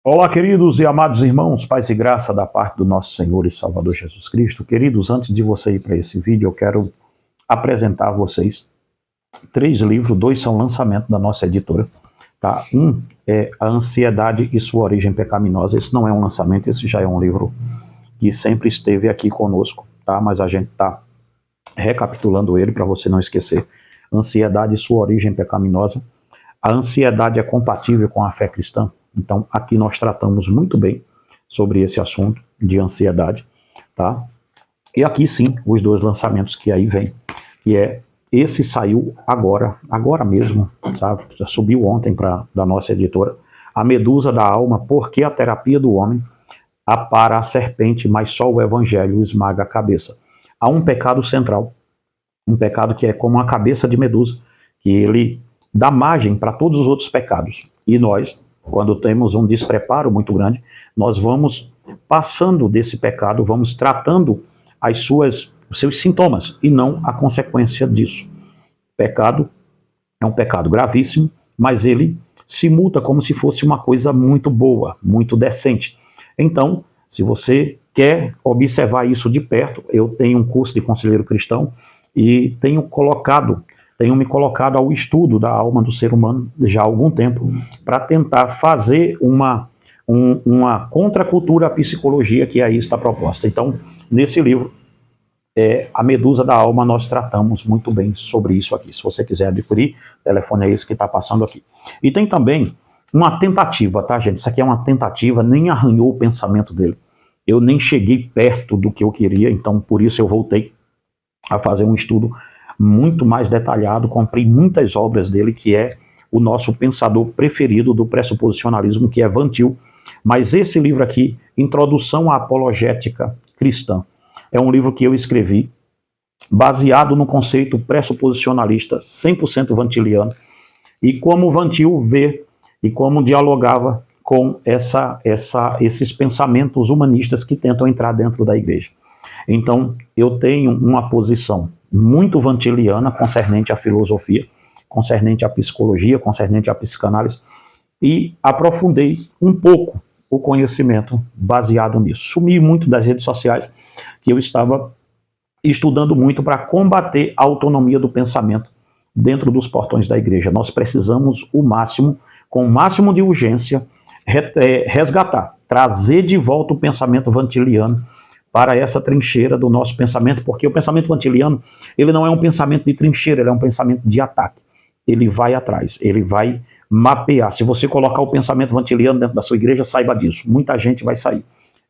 Olá, queridos e amados irmãos, paz e graça da parte do nosso Senhor e Salvador Jesus Cristo. Queridos, antes de você ir para esse vídeo, eu quero apresentar a vocês 3 livros, 2 são lançamento da nossa editora. Tá? Um é A Ansiedade e Sua Origem Pecaminosa. Esse não é um lançamento, esse já é um livro que sempre esteve aqui conosco, tá? Mas a gente está recapitulando ele para você não esquecer. Ansiedade e Sua Origem Pecaminosa. A ansiedade é compatível com a fé cristã? Então, aqui nós tratamos muito bem sobre esse assunto de ansiedade, tá? E aqui sim, os 2 lançamentos que aí vem, que é, esse saiu agora mesmo, sabe? Já subiu ontem da nossa editora, A Medusa da Alma, porque a terapia do homem apara a serpente, mas só o evangelho esmaga a cabeça. Há um pecado central, um pecado que é como a cabeça de Medusa, que ele dá margem para todos os outros pecados, e nós, quando temos um despreparo muito grande, nós vamos passando desse pecado, vamos tratando os seus sintomas e não a consequência disso. Pecado é um pecado gravíssimo, mas ele se multa como se fosse uma coisa muito boa, muito decente. Então, se você quer observar isso de perto, eu tenho um curso de conselheiro cristão e tenho me colocado ao estudo da alma do ser humano já há algum tempo, para tentar fazer uma contracultura à psicologia que aí está proposta. Então, nesse livro, A Medusa da Alma, nós tratamos muito bem sobre isso aqui. Se você quiser adquirir, o telefone é esse que está passando aqui. E tem também uma tentativa, tá, gente? Isso aqui é uma tentativa, nem arranhou o pensamento dele. Eu nem cheguei perto do que eu queria, então por isso eu voltei a fazer um estudo muito mais detalhado, comprei muitas obras dele, que é o nosso pensador preferido do pressuposicionalismo, que é Van Til. Mas esse livro aqui, Introdução à Apologética Cristã, é um livro que eu escrevi baseado no conceito pressuposicionalista 100% vantiliano, e como Van Til vê e como dialogava com esses pensamentos humanistas que tentam entrar dentro da igreja. Então, eu tenho uma posição muito vantiliana concernente à filosofia, concernente à psicologia, concernente à psicanálise, e aprofundei um pouco o conhecimento baseado nisso. Sumi muito das redes sociais, que eu estava estudando muito para combater a autonomia do pensamento dentro dos portões da igreja. Nós precisamos com o máximo de urgência, resgatar, trazer de volta o pensamento vantiliano para essa trincheira do nosso pensamento, porque o pensamento vantiliano, ele não é um pensamento de trincheira, ele é um pensamento de ataque. Ele vai atrás, ele vai mapear. Se você colocar o pensamento vantiliano dentro da sua igreja, saiba disso, muita gente vai sair.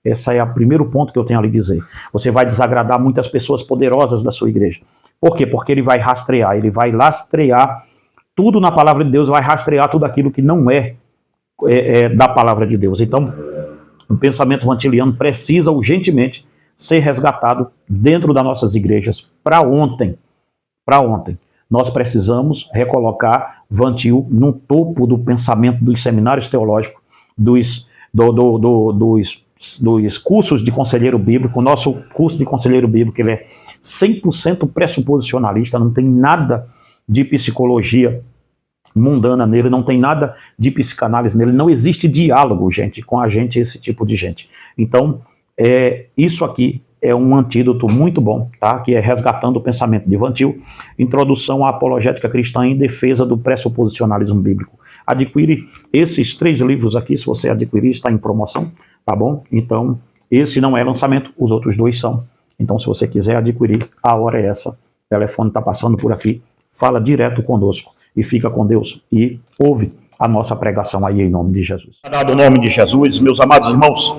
Esse é o primeiro ponto que eu tenho a lhe dizer. Você vai desagradar muitas pessoas poderosas da sua igreja. Por quê? Porque ele vai rastrear, ele vai lastrear tudo na palavra de Deus, vai rastrear tudo aquilo que não é da palavra de Deus. Então, o pensamento vantiliano precisa urgentemente ser resgatado dentro das nossas igrejas para ontem. Para ontem. Nós precisamos recolocar Van Til no topo do pensamento dos seminários teológicos, dos cursos de conselheiro bíblico. O nosso curso de conselheiro bíblico, ele é 100% pressuposicionalista, não tem nada de psicologia mundana nele, não tem nada de psicanálise nele, não existe diálogo, gente, com a gente, esse tipo de gente. Então, isso aqui é um antídoto muito bom, tá? Que é Resgatando o Pensamento de Van Til, Introdução à Apologética Cristã em Defesa do Pressuposicionalismo Bíblico. Adquire esses 3 livros aqui, se você adquirir, está em promoção, tá bom? Então, esse não é lançamento, os outros 2 são. Então, se você quiser adquirir, a hora é essa. O telefone está passando por aqui, fala direto conosco e fica com Deus e ouve a nossa pregação aí em nome de Jesus. Dado o nome de Jesus, meus amados irmãos,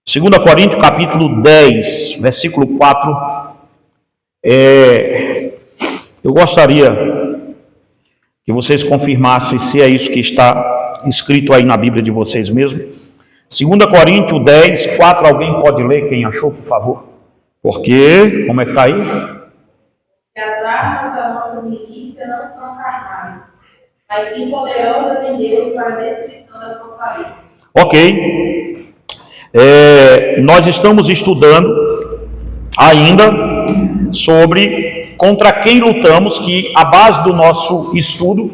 2 Coríntios capítulo 10, versículo 4, eu gostaria que vocês confirmassem se é isso que está escrito aí na Bíblia de vocês mesmo. 2 Coríntios 10, 4, alguém pode ler, quem achou, por favor? Porque, como é que está aí? Que as armas da nossa milícia não são carnais, mas sim poderosas em Deus para a destruição das fortalezas. Ok. Nós estamos estudando ainda sobre contra quem lutamos, que a base do nosso estudo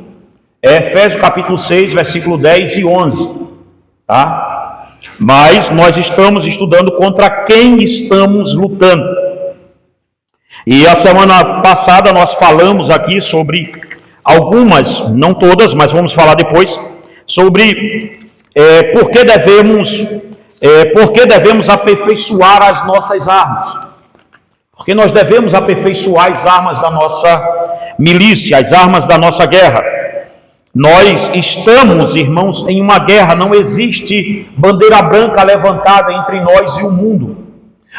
é Efésios capítulo 6, versículo 10 e 11. tá? Mas nós estamos estudando contra quem estamos lutando. E a semana passada nós falamos aqui sobre algumas, não todas, mas vamos falar depois, sobre por que devemos aperfeiçoar as nossas armas. Porque nós devemos aperfeiçoar as armas da nossa milícia, as armas da nossa guerra. Nós estamos, irmãos, em uma guerra, não existe bandeira branca levantada entre nós e o mundo.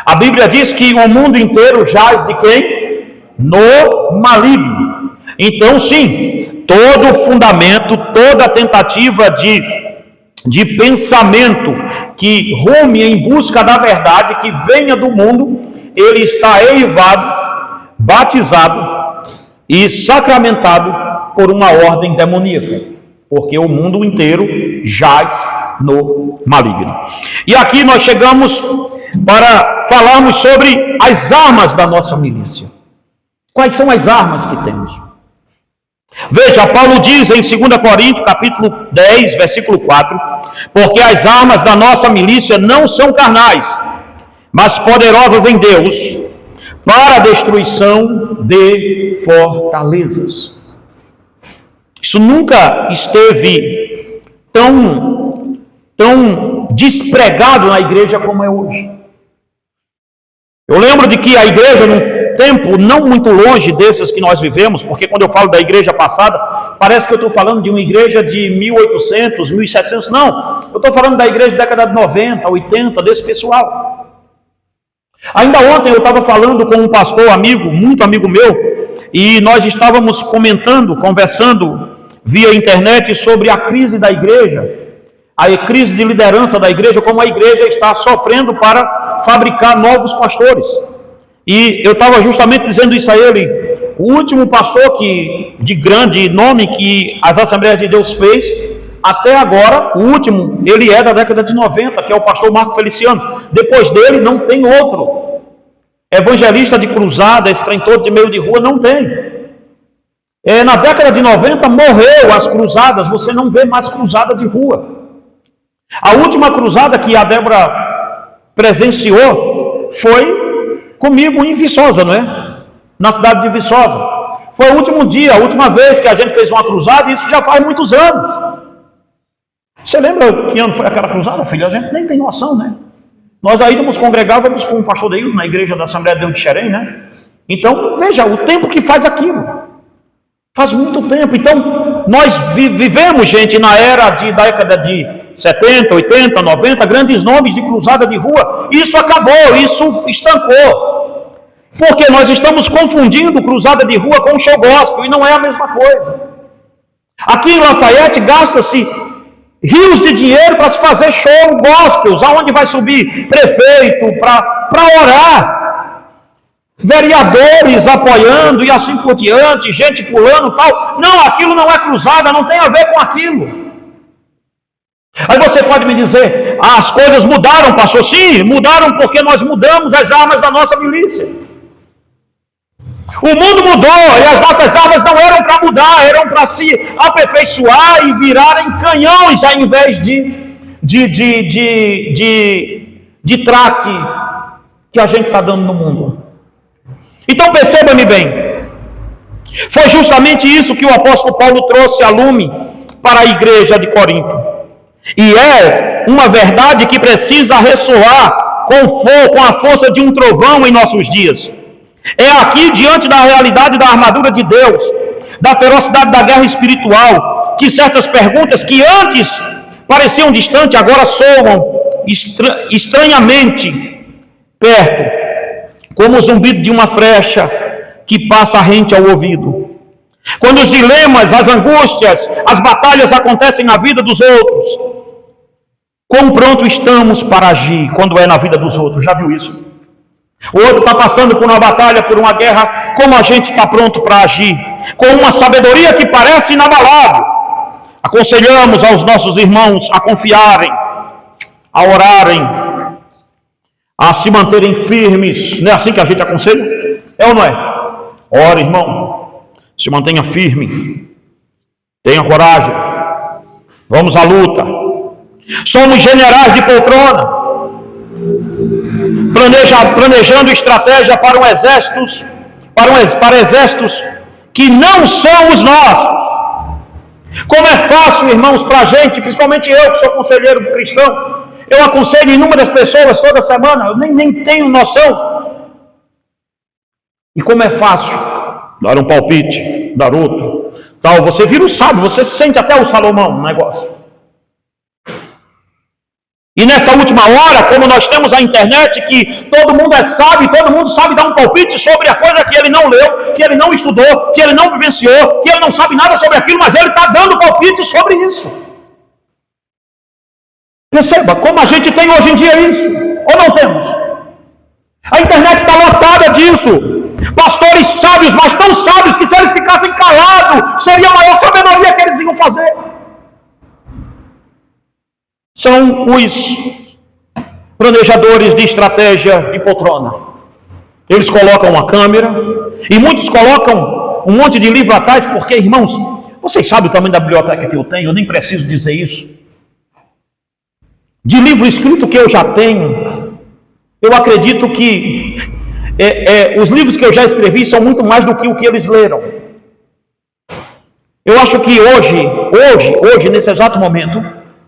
A Bíblia diz que o mundo inteiro jaz de quem? No maligno. Então, sim, todo fundamento, toda tentativa de pensamento que rume em busca da verdade, que venha do mundo, ele está eivado, batizado e sacramentado por uma ordem demoníaca, porque o mundo inteiro jaz no maligno. E aqui nós chegamos para falarmos sobre as armas da nossa milícia. Quais são as armas que temos? Veja, Paulo diz em 2 Coríntios, capítulo 10, versículo 4, porque as armas da nossa milícia não são carnais, mas poderosas em Deus, para a destruição de fortalezas. Isso nunca esteve tão despregado na igreja como é hoje. Eu lembro de que a igreja, num tempo não muito longe desses que nós vivemos, porque quando eu falo da igreja passada, parece que eu estou falando de uma igreja de 1800, 1700, não, eu estou falando da igreja da década de 90, 80, desse pessoal. Ainda ontem eu estava falando com um pastor amigo, muito amigo meu, e nós estávamos conversando via internet sobre a crise da igreja, a crise de liderança da igreja, como a igreja está sofrendo para fabricar novos pastores. E eu estava justamente dizendo isso a ele. O último pastor de grande nome que as Assembleias de Deus fez, até agora, o último, ele é da década de 90, que é o pastor Marco Feliciano. Depois dele não tem outro. Evangelista de cruzada, esse trem todo de meio de rua, não tem. Na década de 90 morreu as cruzadas, você não vê mais cruzada de rua. A última cruzada que a Débora presenciou foi comigo em Viçosa, não é? Na cidade de Viçosa. Foi o último dia, a última vez que a gente fez uma cruzada, e isso já faz muitos anos. Você lembra que ano foi aquela cruzada, filho? A gente nem tem noção, né? Nós aí nos congregávamos com o pastor Deildo na igreja da Assembleia de Deus de Xerém, né? Então, veja, o tempo que faz aquilo. Faz muito tempo. Então, nós vivemos, gente, na era da década de 70, 80, 90, grandes nomes de cruzada de rua. Isso acabou, isso estancou. Porque nós estamos confundindo cruzada de rua com show gospel, e não é a mesma coisa. Aqui em Lafayette gasta-se rios de dinheiro para se fazer show gospels, aonde vai subir prefeito para orar. Vereadores apoiando e assim por diante, gente pulando e tal. Não, aquilo não é cruzada, não tem a ver com aquilo. Aí você pode me dizer, as coisas mudaram, pastor? Sim, mudaram porque nós mudamos as armas da nossa milícia. O mundo mudou e as nossas armas não eram para mudar, eram para se aperfeiçoar e virarem canhões ao invés de traque que a gente está dando no mundo. Então perceba-me bem, foi justamente isso que o apóstolo Paulo trouxe a lume para a igreja de Corinto. E é uma verdade que precisa ressoar com a força de um trovão em nossos dias. É aqui, diante da realidade da armadura de Deus, da ferocidade da guerra espiritual, que certas perguntas que antes pareciam distantes, agora soam estranhamente perto, como o zumbido de uma flecha que passa rente ao ouvido. Quando os dilemas, as angústias, as batalhas acontecem na vida dos outros, quão pronto estamos para agir quando é na vida dos outros? Já viu isso? O outro está passando por uma batalha, por uma guerra, como a gente está pronto para agir? Com uma sabedoria que parece inabalável. Aconselhamos aos nossos irmãos a confiarem, a orarem, a se manterem firmes. Não é assim que a gente aconselha? É ou não é? Ore, irmão, se mantenha firme, tenha coragem, vamos à luta. Somos generais de poltrona, planejando estratégia para exércitos que não são os nossos. Como é fácil, irmãos, para a gente, principalmente eu que sou conselheiro cristão, eu aconselho inúmeras pessoas toda semana, eu nem tenho noção. E como é fácil dar um palpite, dar outro, tal, você vira o sábio, você se sente até o Salomão no negócio. E nessa última hora, como nós temos a internet, que todo mundo é sábio, todo mundo sabe dar um palpite sobre a coisa que ele não leu, que ele não estudou, que ele não vivenciou, que ele não sabe nada sobre aquilo, mas ele está dando palpite sobre isso. Perceba, como a gente tem hoje em dia isso, ou não temos? A internet está lotada disso. Pastores sábios, mas tão sábios que se eles ficassem calados, seria a maior sabedoria que eles iam fazer. São os planejadores de estratégia de poltrona. Eles colocam uma câmera, e muitos colocam um monte de livro atrás, porque, irmãos, vocês sabem o tamanho da biblioteca que eu tenho, eu nem preciso dizer isso. De livro escrito que eu já tenho, eu acredito que os livros que eu já escrevi são muito mais do que o que eles leram. Eu acho que hoje, nesse exato momento,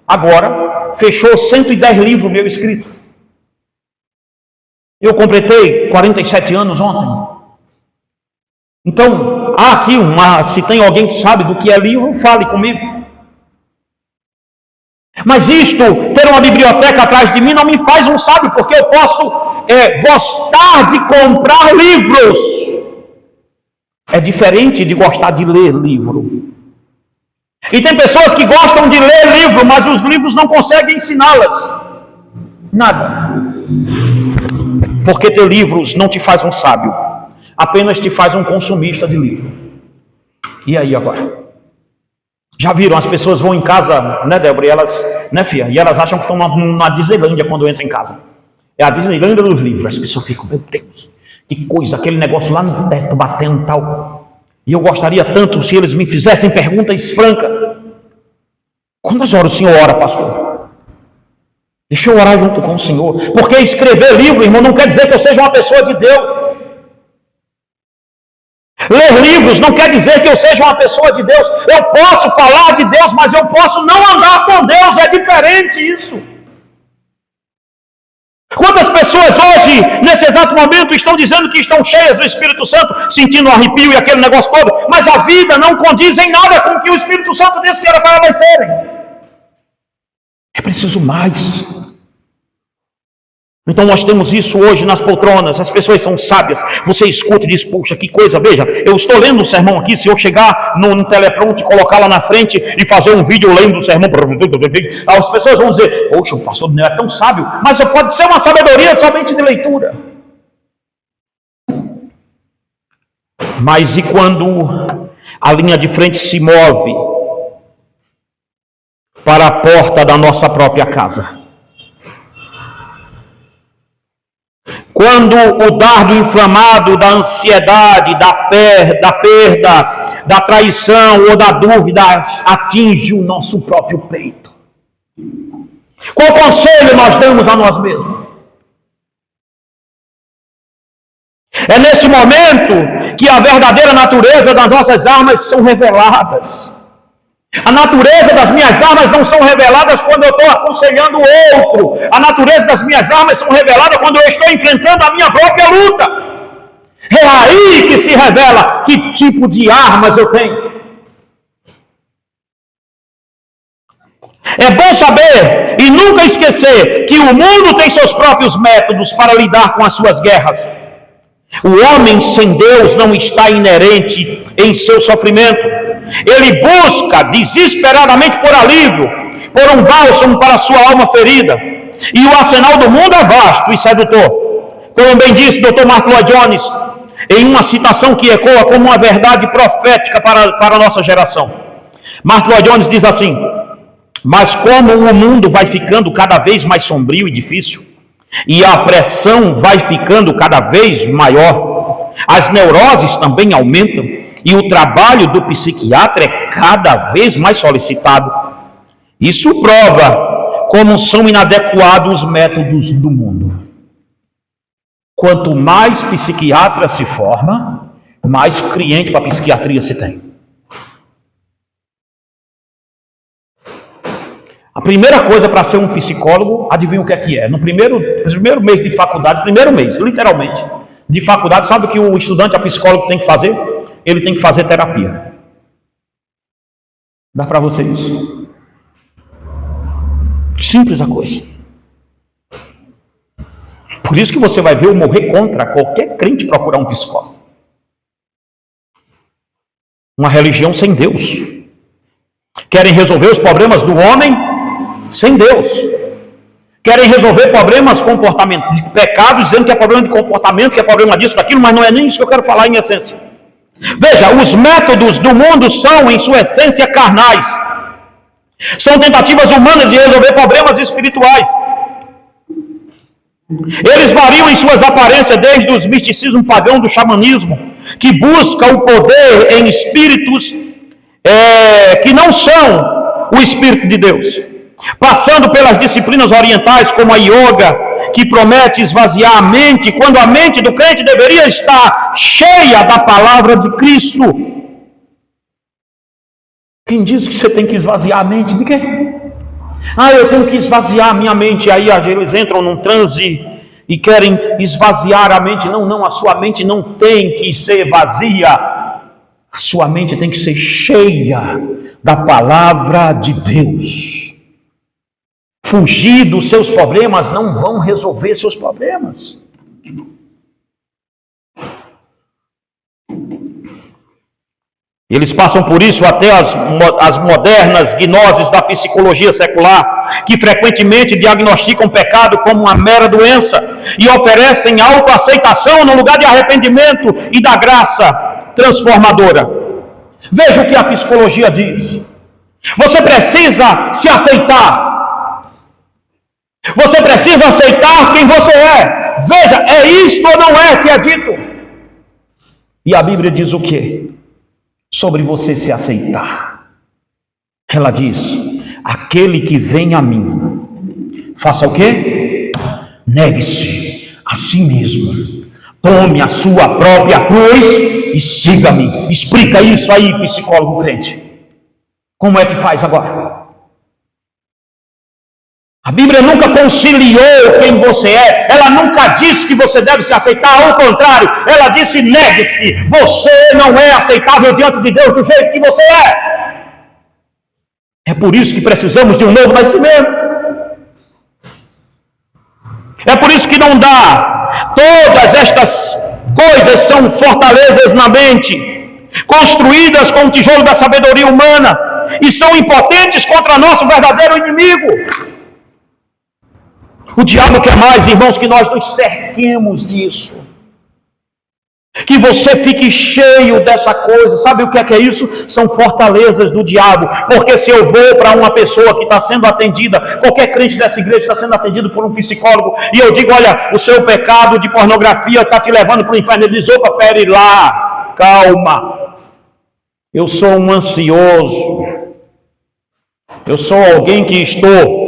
agora, fechou 110 livros meu escrito. Eu completei 47 anos ontem. Então, há aqui se tem alguém que sabe do que é livro, fale comigo. Mas isto, ter uma biblioteca atrás de mim, não me faz um sábio, porque eu posso gostar de comprar livros. É diferente de gostar de ler livro. E tem pessoas que gostam de ler livro, mas os livros não conseguem ensiná-las nada. Porque ter livros não te faz um sábio, apenas te faz um consumista de livro. E aí agora? Já viram, as pessoas vão em casa, né, Débora, e elas, né, filha, e elas acham que estão na Disneylândia quando entram em casa. É a Disneylândia dos livros. As pessoas ficam, meu Deus, que coisa, aquele negócio lá no teto batendo e tal. E eu gostaria tanto se eles me fizessem perguntas francas. Quantas horas o senhor ora, pastor? Deixa eu orar junto com o senhor. Porque escrever livro, irmão, não quer dizer que eu seja uma pessoa de Deus. Ler livros não quer dizer que eu seja uma pessoa de Deus. Eu posso falar de Deus, mas eu posso não andar com Deus. É diferente isso. Quantas pessoas hoje, nesse exato momento, estão dizendo que estão cheias do Espírito Santo, sentindo um arrepio e aquele negócio todo, mas a vida não condiz em nada com o que o Espírito Santo disse que era para elas serem. É preciso mais. Então nós temos isso hoje nas poltronas, as pessoas são sábias, você escuta e diz, poxa, que coisa, veja, eu estou lendo um sermão aqui, se eu chegar no teleprompter, colocar lá na frente e fazer um vídeo lendo o sermão, as pessoas vão dizer, poxa, o pastor não é tão sábio, mas pode ser uma sabedoria somente de leitura. Mas e quando a linha de frente se move para a porta da nossa própria casa? Quando o dardo inflamado da ansiedade, da perda, da traição ou da dúvida atinge o nosso próprio peito. Qual conselho nós damos a nós mesmos? É nesse momento que a verdadeira natureza das nossas almas são reveladas. A natureza das minhas armas não são reveladas quando eu estou aconselhando o outro. A natureza das minhas armas são reveladas quando eu estou enfrentando a minha própria luta. É aí que se revela que tipo de armas eu tenho. É bom saber e nunca esquecer que o mundo tem seus próprios métodos para lidar com as suas guerras. O homem sem Deus não está inerente em seu sofrimento. Ele busca desesperadamente por alívio, por um bálsamo para a sua alma ferida. E o arsenal do mundo é vasto e sedutor. Como bem disse o Dr. Mark Lloyd Jones, em uma citação que ecoa como uma verdade profética para a nossa geração. Mark Lloyd Jones diz assim, mas como o mundo vai ficando cada vez mais sombrio e difícil, e a pressão vai ficando cada vez maior, as neuroses também aumentam, e o trabalho do psiquiatra é cada vez mais solicitado. Isso prova como são inadequados os métodos do mundo. Quanto mais psiquiatra se forma, mais cliente para psiquiatria se tem. A primeira coisa para ser um psicólogo, adivinha o que é? No primeiro mês de faculdade, primeiro mês, literalmente, de faculdade, sabe o que o estudante, a psicólogo tem que fazer? Ele tem que fazer terapia. Dá para você isso? Simples a coisa. Por isso que você vai ver eu morrer contra qualquer crente procurar um psicólogo. Uma religião sem Deus. Querem resolver os problemas do homem sem Deus. Querem resolver problemas comportamentais, de pecados, dizendo que é problema de comportamento, que é problema disso, daquilo, mas não é nem isso que eu quero falar em essência. Veja, os métodos do mundo são, em sua essência, carnais. São tentativas humanas de resolver problemas espirituais. Eles variam em suas aparências desde os misticismo pagão do xamanismo, que busca o poder em espíritos que não são o Espírito de Deus, passando pelas disciplinas orientais como a yoga, que promete esvaziar a mente, quando a mente do crente deveria estar cheia da palavra de Cristo. Quem diz que você tem que esvaziar a mente? De quê? Eu tenho que esvaziar a minha mente. Aí eles entram num transe e querem esvaziar a mente. Não, a sua mente não tem que ser vazia. A sua mente tem que ser cheia da palavra de Deus. Fugir dos seus problemas não vão resolver seus problemas. Eles passam por isso até as modernas gnoses da psicologia secular, que frequentemente diagnosticam o pecado como uma mera doença e oferecem autoaceitação no lugar de arrependimento e da graça transformadora. Veja o que a psicologia diz. Você precisa se aceitar. Você precisa aceitar quem você é. Veja, é isto ou não é que é dito? E a Bíblia diz o quê? Sobre você se aceitar. Ela diz: aquele que vem a mim, faça o quê? Negue-se a si mesmo, tome a sua própria cruz e siga-me. Explica isso aí, psicólogo crente. Como é que faz agora? A Bíblia nunca conciliou quem você é. Ela nunca disse que você deve se aceitar. Ao contrário, ela disse: negue-se. Você não é aceitável diante de Deus do jeito que você é. É por isso que precisamos de um novo nascimento. É por isso que não dá. Todas estas coisas são fortalezas na mente, construídas com o tijolo da sabedoria humana, e são impotentes contra nosso verdadeiro inimigo. O diabo quer mais, irmãos, que nós nos cerquemos disso. Que você fique cheio dessa coisa. Sabe o que é isso? São fortalezas do diabo. Porque se eu vou para uma pessoa que está sendo atendida, qualquer crente dessa igreja está sendo atendido por um psicólogo, e eu digo: olha, o seu pecado de pornografia está te levando para o inferno. Ele diz: opa, pere lá, calma. Eu sou um ansioso. Eu sou alguém que estou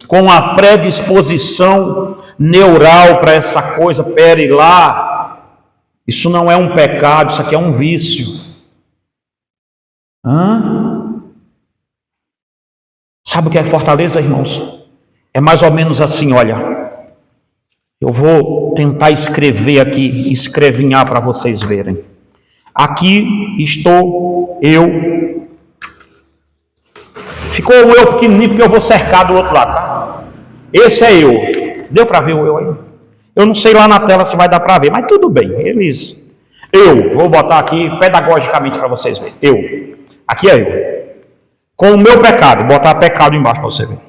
com a predisposição neural para essa coisa. Pere lá, isso não é um pecado, isso aqui é um vício. Sabe o que é fortaleza, irmãos? É mais ou menos assim, olha. Eu vou tentar escrever aqui, escrevinhar para vocês verem. Aqui estou eu. Ficou o eu pequenininho porque eu vou cercar do outro lado, tá? Esse é eu. Deu para ver o eu aí? Eu não sei lá na tela se vai dar para ver, mas tudo bem. Eu vou botar aqui pedagogicamente para vocês verem. Eu. Aqui é eu. Com o meu pecado. Botar pecado embaixo para você ver.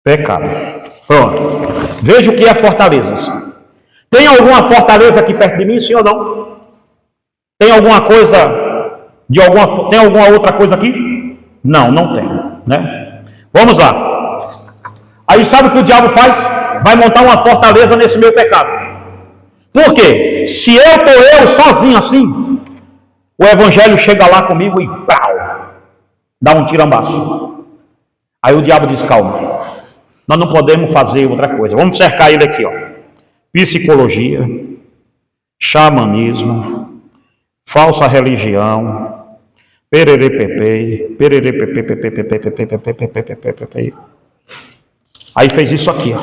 Pecado. Pronto. Veja o que é fortalezas. Tem alguma fortaleza aqui perto de mim, sim ou não? Tem alguma coisa tem alguma outra coisa aqui? Não, não tem, né? Vamos lá. Aí sabe o que o diabo faz? Vai montar uma fortaleza nesse meu pecado. Por quê? Se eu estou sozinho assim, o evangelho chega lá comigo e pau, dá um tirambaço. Aí o diabo diz, calma, nós não podemos fazer outra coisa. Vamos cercar ele aqui, ó. Psicologia, xamanismo, falsa religião, pererepepe, pererepepe. Aí fez isso aqui, ó.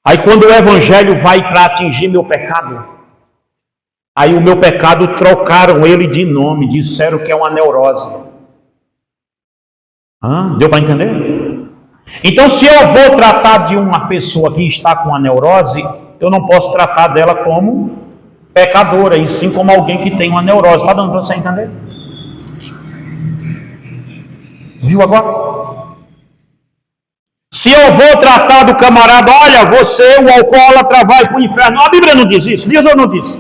Aí quando o evangelho vai para atingir meu pecado, aí o meu pecado trocaram ele de nome, disseram que é uma neurose. Deu para entender? Então, se eu vou tratar de uma pessoa que está com a neurose, eu não posso tratar dela como pecadora, e sim como alguém que tem uma neurose. Está dando para você entender? Viu agora? Se eu vou tratar do camarada, olha, você, o alcoólatra, vai para o inferno. A Bíblia não diz isso, diz ou não diz?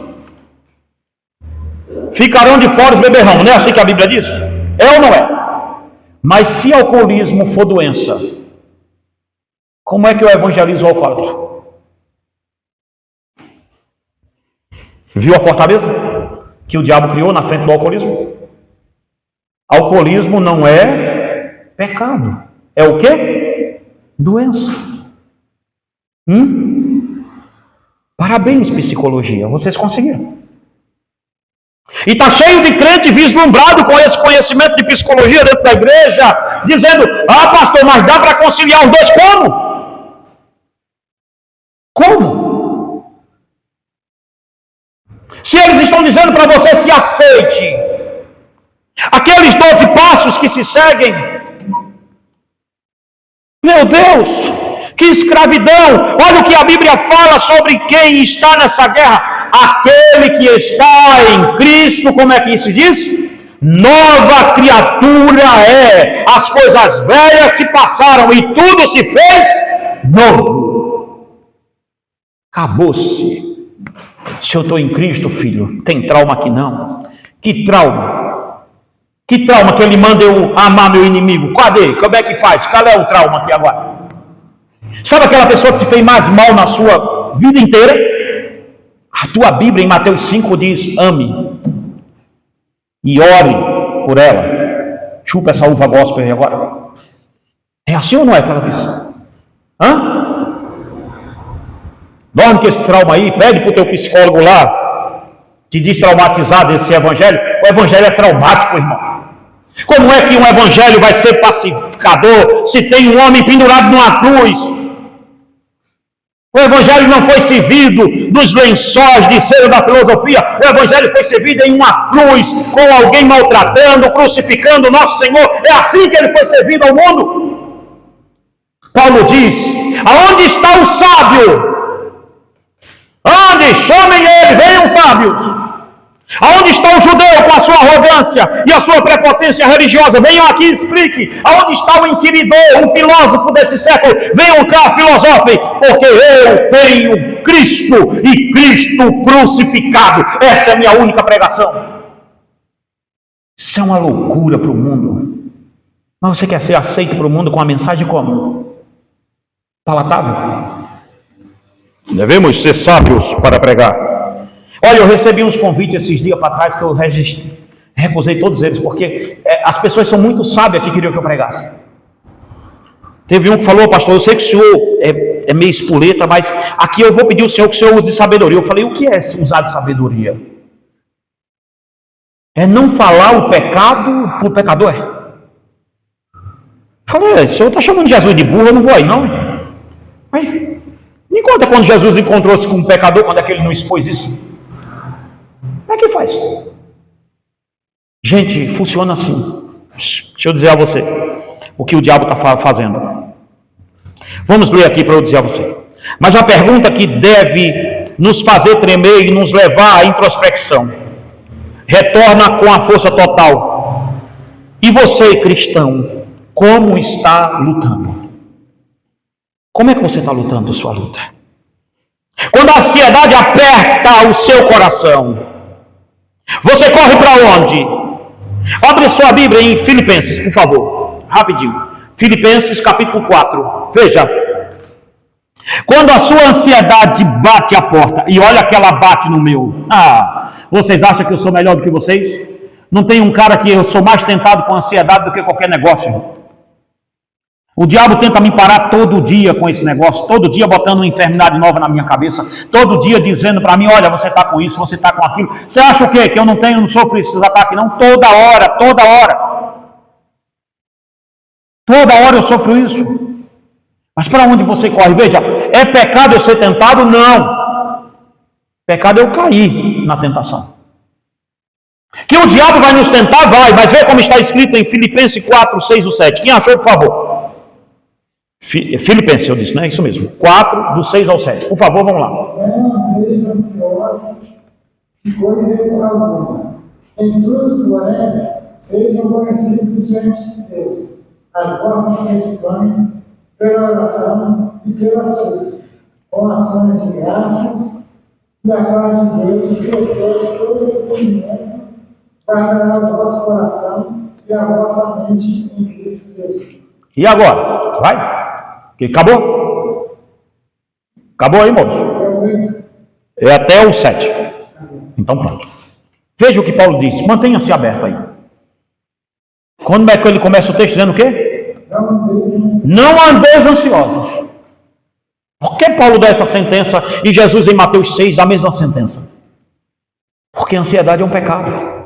Ficarão de fora os beberrão, não é assim que a Bíblia diz? É ou não é? Mas se alcoolismo for doença, como é que eu evangelizo o alcoólatra? Viu a fortaleza que o diabo criou na frente do alcoolismo? Alcoolismo não é pecado. É o quê? Doença. Parabéns, psicologia, vocês conseguiram. E está cheio de crente vislumbrado com esse conhecimento de psicologia dentro da igreja, dizendo, pastor, mas dá para conciliar os dois como? Como? Se eles estão dizendo para você se aceite, aqueles 12 passos que se seguem, meu Deus, que escravidão! Olha o que a Bíblia fala sobre quem está nessa guerra. Aquele que está em Cristo, como é que se diz? Nova criatura é. As coisas velhas se passaram e tudo se fez novo. Acabou-se. Se eu estou em Cristo, filho, tem trauma aqui não? Que trauma? Que trauma que ele manda eu amar meu inimigo? Cadê? Como é que faz? Qual é o trauma aqui agora? Sabe aquela pessoa que te fez mais mal na sua vida inteira? A tua Bíblia em Mateus 5 diz, ame e ore por ela. Chupa essa uva gospel aí agora. É assim ou não é que ela diz? Dorme com esse trauma aí, pede para o teu psicólogo lá, te diz traumatizado esse evangelho. O evangelho é traumático, irmão. Como é que um evangelho vai ser pacificador se tem um homem pendurado numa cruz? O evangelho não foi servido nos lençóis de cera da filosofia. O evangelho foi servido em uma cruz, com alguém maltratando, crucificando o nosso Senhor. É assim que ele foi servido ao mundo. Paulo diz, aonde está o sábio? Ande, chamem ele, venham sábios. Aonde está o judeu com a sua arrogância e a sua prepotência religiosa? Venham aqui e explique. Aonde está o inquiridor, o filósofo desse século? Venham cá, filosofem, porque eu tenho Cristo e Cristo crucificado. Essa é a minha única pregação. Isso é uma loucura para o mundo. Mas você quer ser aceito para o mundo com a mensagem como? Palatável? Devemos ser sábios para pregar. Olha, eu recebi uns convites esses dias para trás que eu recusei todos eles, porque as pessoas são muito sábias que queriam que eu pregasse. Teve um que falou, pastor, eu sei que o senhor é meio espoleta, mas aqui eu vou pedir ao senhor que o senhor use de sabedoria. Eu falei, o que é usar de sabedoria? É não falar o pecado para o pecador? Eu falei, o senhor está chamando Jesus de burro, eu não vou aí não. Mas, me conta quando Jesus encontrou-se com um pecador, quando é que ele não expôs isso? Como é que faz? Gente, funciona assim. Deixa eu dizer a você o que o diabo está fazendo. Vamos ler aqui para eu dizer a você. Mas a pergunta que deve nos fazer tremer e nos levar à introspecção retorna com a força total. E você, cristão, como está lutando? Como é que você está lutando a sua luta? Quando a ansiedade aperta o seu coração, você corre para onde? Abre sua Bíblia em Filipenses, por favor, rapidinho. Filipenses capítulo 4, veja. Quando a sua ansiedade bate a porta, e olha que ela bate no meu. Vocês acham que eu sou melhor do que vocês? Não tem um cara que eu sou mais tentado com ansiedade do que qualquer negócio, irmão. O diabo tenta me parar todo dia com esse negócio, todo dia botando uma enfermidade nova na minha cabeça, todo dia dizendo para mim, olha, você está com isso, você está com aquilo. Você acha o quê? Que eu não sofro esses ataques? Não, toda hora, toda hora. Toda hora eu sofro isso. Mas para onde você corre? Veja, é pecado eu ser tentado? Não. Pecado é eu cair na tentação. Que o diabo vai nos tentar? Vai, mas vê como está escrito em Filipenses 4, 6 ou 7. Quem achou, por favor? Filipenses, eu disse, não é isso mesmo? 4, do 6 ao 7. Por favor, vamos lá. Não andeis ansiosos de coisa alguma. Em tudo, porém, sejam conhecidos diante de Deus as vossas petições pela oração e pela súplica, com ações de graças, e a paz de Deus, que excede todo entendimento, guardará o vosso coração e a vossa mente em Cristo Jesus. E agora? Vai? Que acabou? Acabou aí, moço? É até o 7. Então pronto. Veja o que Paulo diz. Mantenha-se aberto aí. Quando é que ele começa o texto dizendo o quê? Não andeis ansiosos. Por que Paulo dá essa sentença e Jesus em Mateus 6 a mesma sentença? Porque a ansiedade é um pecado.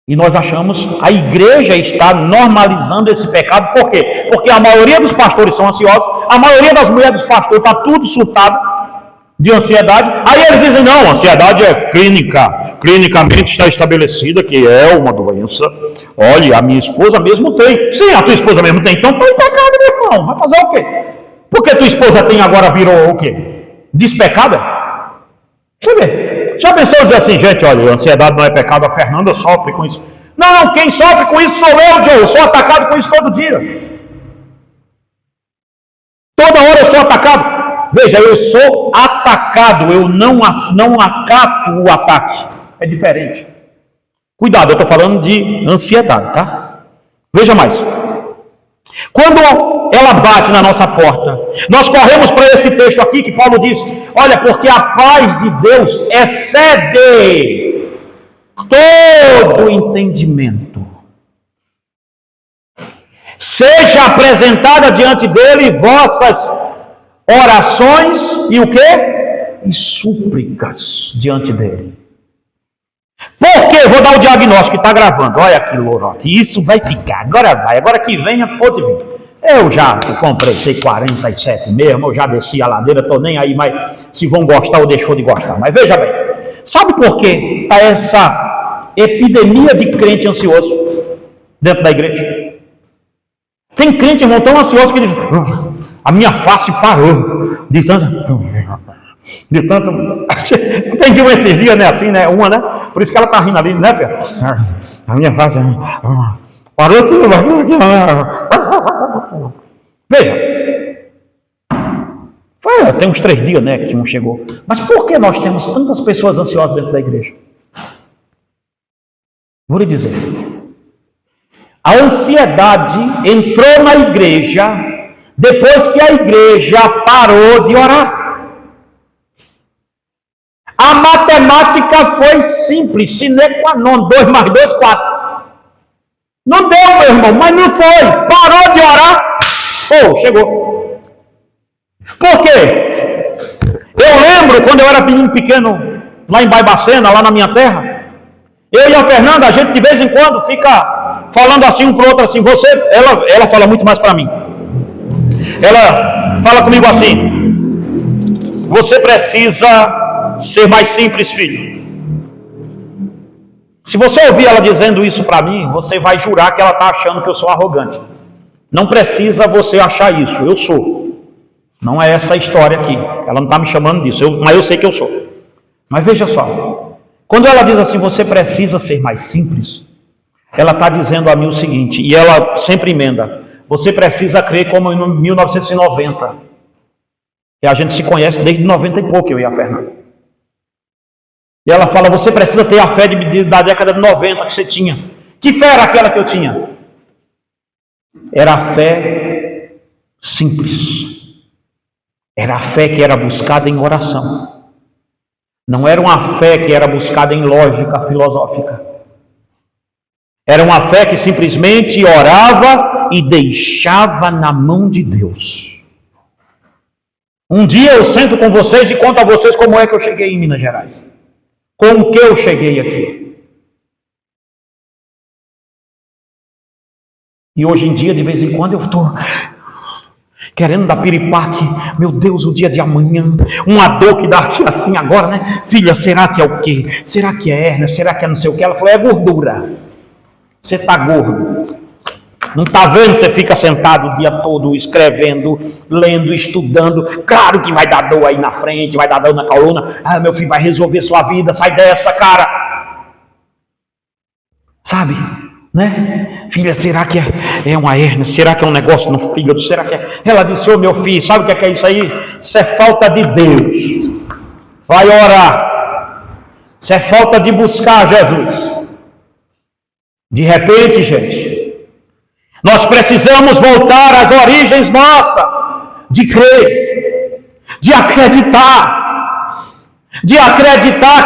E nós achamos, a igreja está normalizando esse pecado. Por quê? Porque a maioria dos pastores são ansiosos, a maioria das mulheres dos pastores está tudo surtado de ansiedade. Aí eles dizem, não, a ansiedade é clínica, clinicamente está estabelecida que é uma doença. Olha, a minha esposa mesmo tem. Sim, a tua esposa mesmo tem, então está em pecado, meu irmão. Vai fazer o quê? Porque tua esposa tem agora virou o quê? Despecada? Você vê. Já pensou dizer assim, gente, olha, a ansiedade não é pecado, a Fernanda sofre com isso. Não, quem sofre com isso sou eu, Joe. Eu sou atacado com isso todo dia. Toda hora eu sou atacado. Veja, eu sou atacado, eu não acato o ataque. É diferente. Cuidado, eu estou falando de ansiedade, tá? Veja mais. Quando ela bate na nossa porta, nós corremos para esse texto aqui que Paulo diz, olha, porque a paz de Deus excede todo entendimento. Seja apresentada diante dele vossas orações e o quê? E súplicas diante dele. Por quê? Vou dar o diagnóstico que está gravando. Olha aqui, Lorote, isso vai ficar. Agora vai, agora que venha, pode vir. Eu já completei 47 mesmo, eu já desci a ladeira, estou nem aí, mas se vão gostar ou deixou de gostar. Mas veja bem, sabe por que está essa epidemia de crente ansioso dentro da igreja? Tem crente, irmão, tão ansioso que diz, a minha face parou de tanto... Entendi esses dias, né? Assim, né? Uma, né? Por isso que ela tá rindo ali, né, Pedro? A minha face parou tudo. Veja. Tem uns 3 dias, né? Que um chegou. Mas por que nós temos tantas pessoas ansiosas dentro da igreja? Vou lhe dizer. A ansiedade entrou na igreja depois que a igreja parou de orar. A matemática foi simples, sine qua non, 2 mais 2, 4. Não deu, meu irmão, mas não foi. Parou de orar, chegou. Por quê? Eu lembro quando eu era menino pequeno, lá em Baibacena, lá na minha terra, eu e a Fernanda, a gente de vez em quando fica falando assim um pro outro, assim, ela fala muito mais para mim. Ela fala comigo assim, você precisa ser mais simples, filho. Se você ouvir ela dizendo isso para mim, você vai jurar que ela está achando que eu sou arrogante. Não precisa você achar isso, eu sou. Não é essa a história aqui. Ela não está me chamando disso, mas eu sei que eu sou. Mas veja só, quando ela diz assim, você precisa ser mais simples, ela está dizendo a mim o seguinte, e ela sempre emenda, você precisa crer como em 1990, que a gente se conhece desde 90 e pouco, eu e a Fernanda. E ela fala, você precisa ter a fé da década de 90 que você tinha. Que fé era aquela que eu tinha? Era a fé simples. Era a fé que era buscada em oração. Não era uma fé que era buscada em lógica filosófica. Era uma fé que simplesmente orava e deixava na mão de Deus. Um dia eu sento com vocês e conto a vocês como é que eu cheguei em Minas Gerais. Como que eu cheguei aqui. E hoje em dia, de vez em quando, eu estou querendo dar piripaque. Meu Deus, o dia de amanhã. Uma dor que dá aqui assim agora, né? Filha, será que é o quê? Será que é hérnia? Será que é não sei o quê? Ela falou, é gordura. Você está gordo. Não está vendo? Você fica sentado o dia todo escrevendo, lendo, estudando. Claro que vai dar dor aí na frente, vai dar dor na coluna. Ah, meu filho, vai resolver sua vida. Sai dessa, cara. Sabe? Né? Filha, será que é uma hérnia? Será que é um negócio no fígado? Será que é? Ela disse, ô meu filho, sabe o que é isso aí? Isso é falta de Deus. Vai orar. Isso é falta de buscar Jesus. De repente, gente, nós precisamos voltar às origens nossas, de crer, de acreditar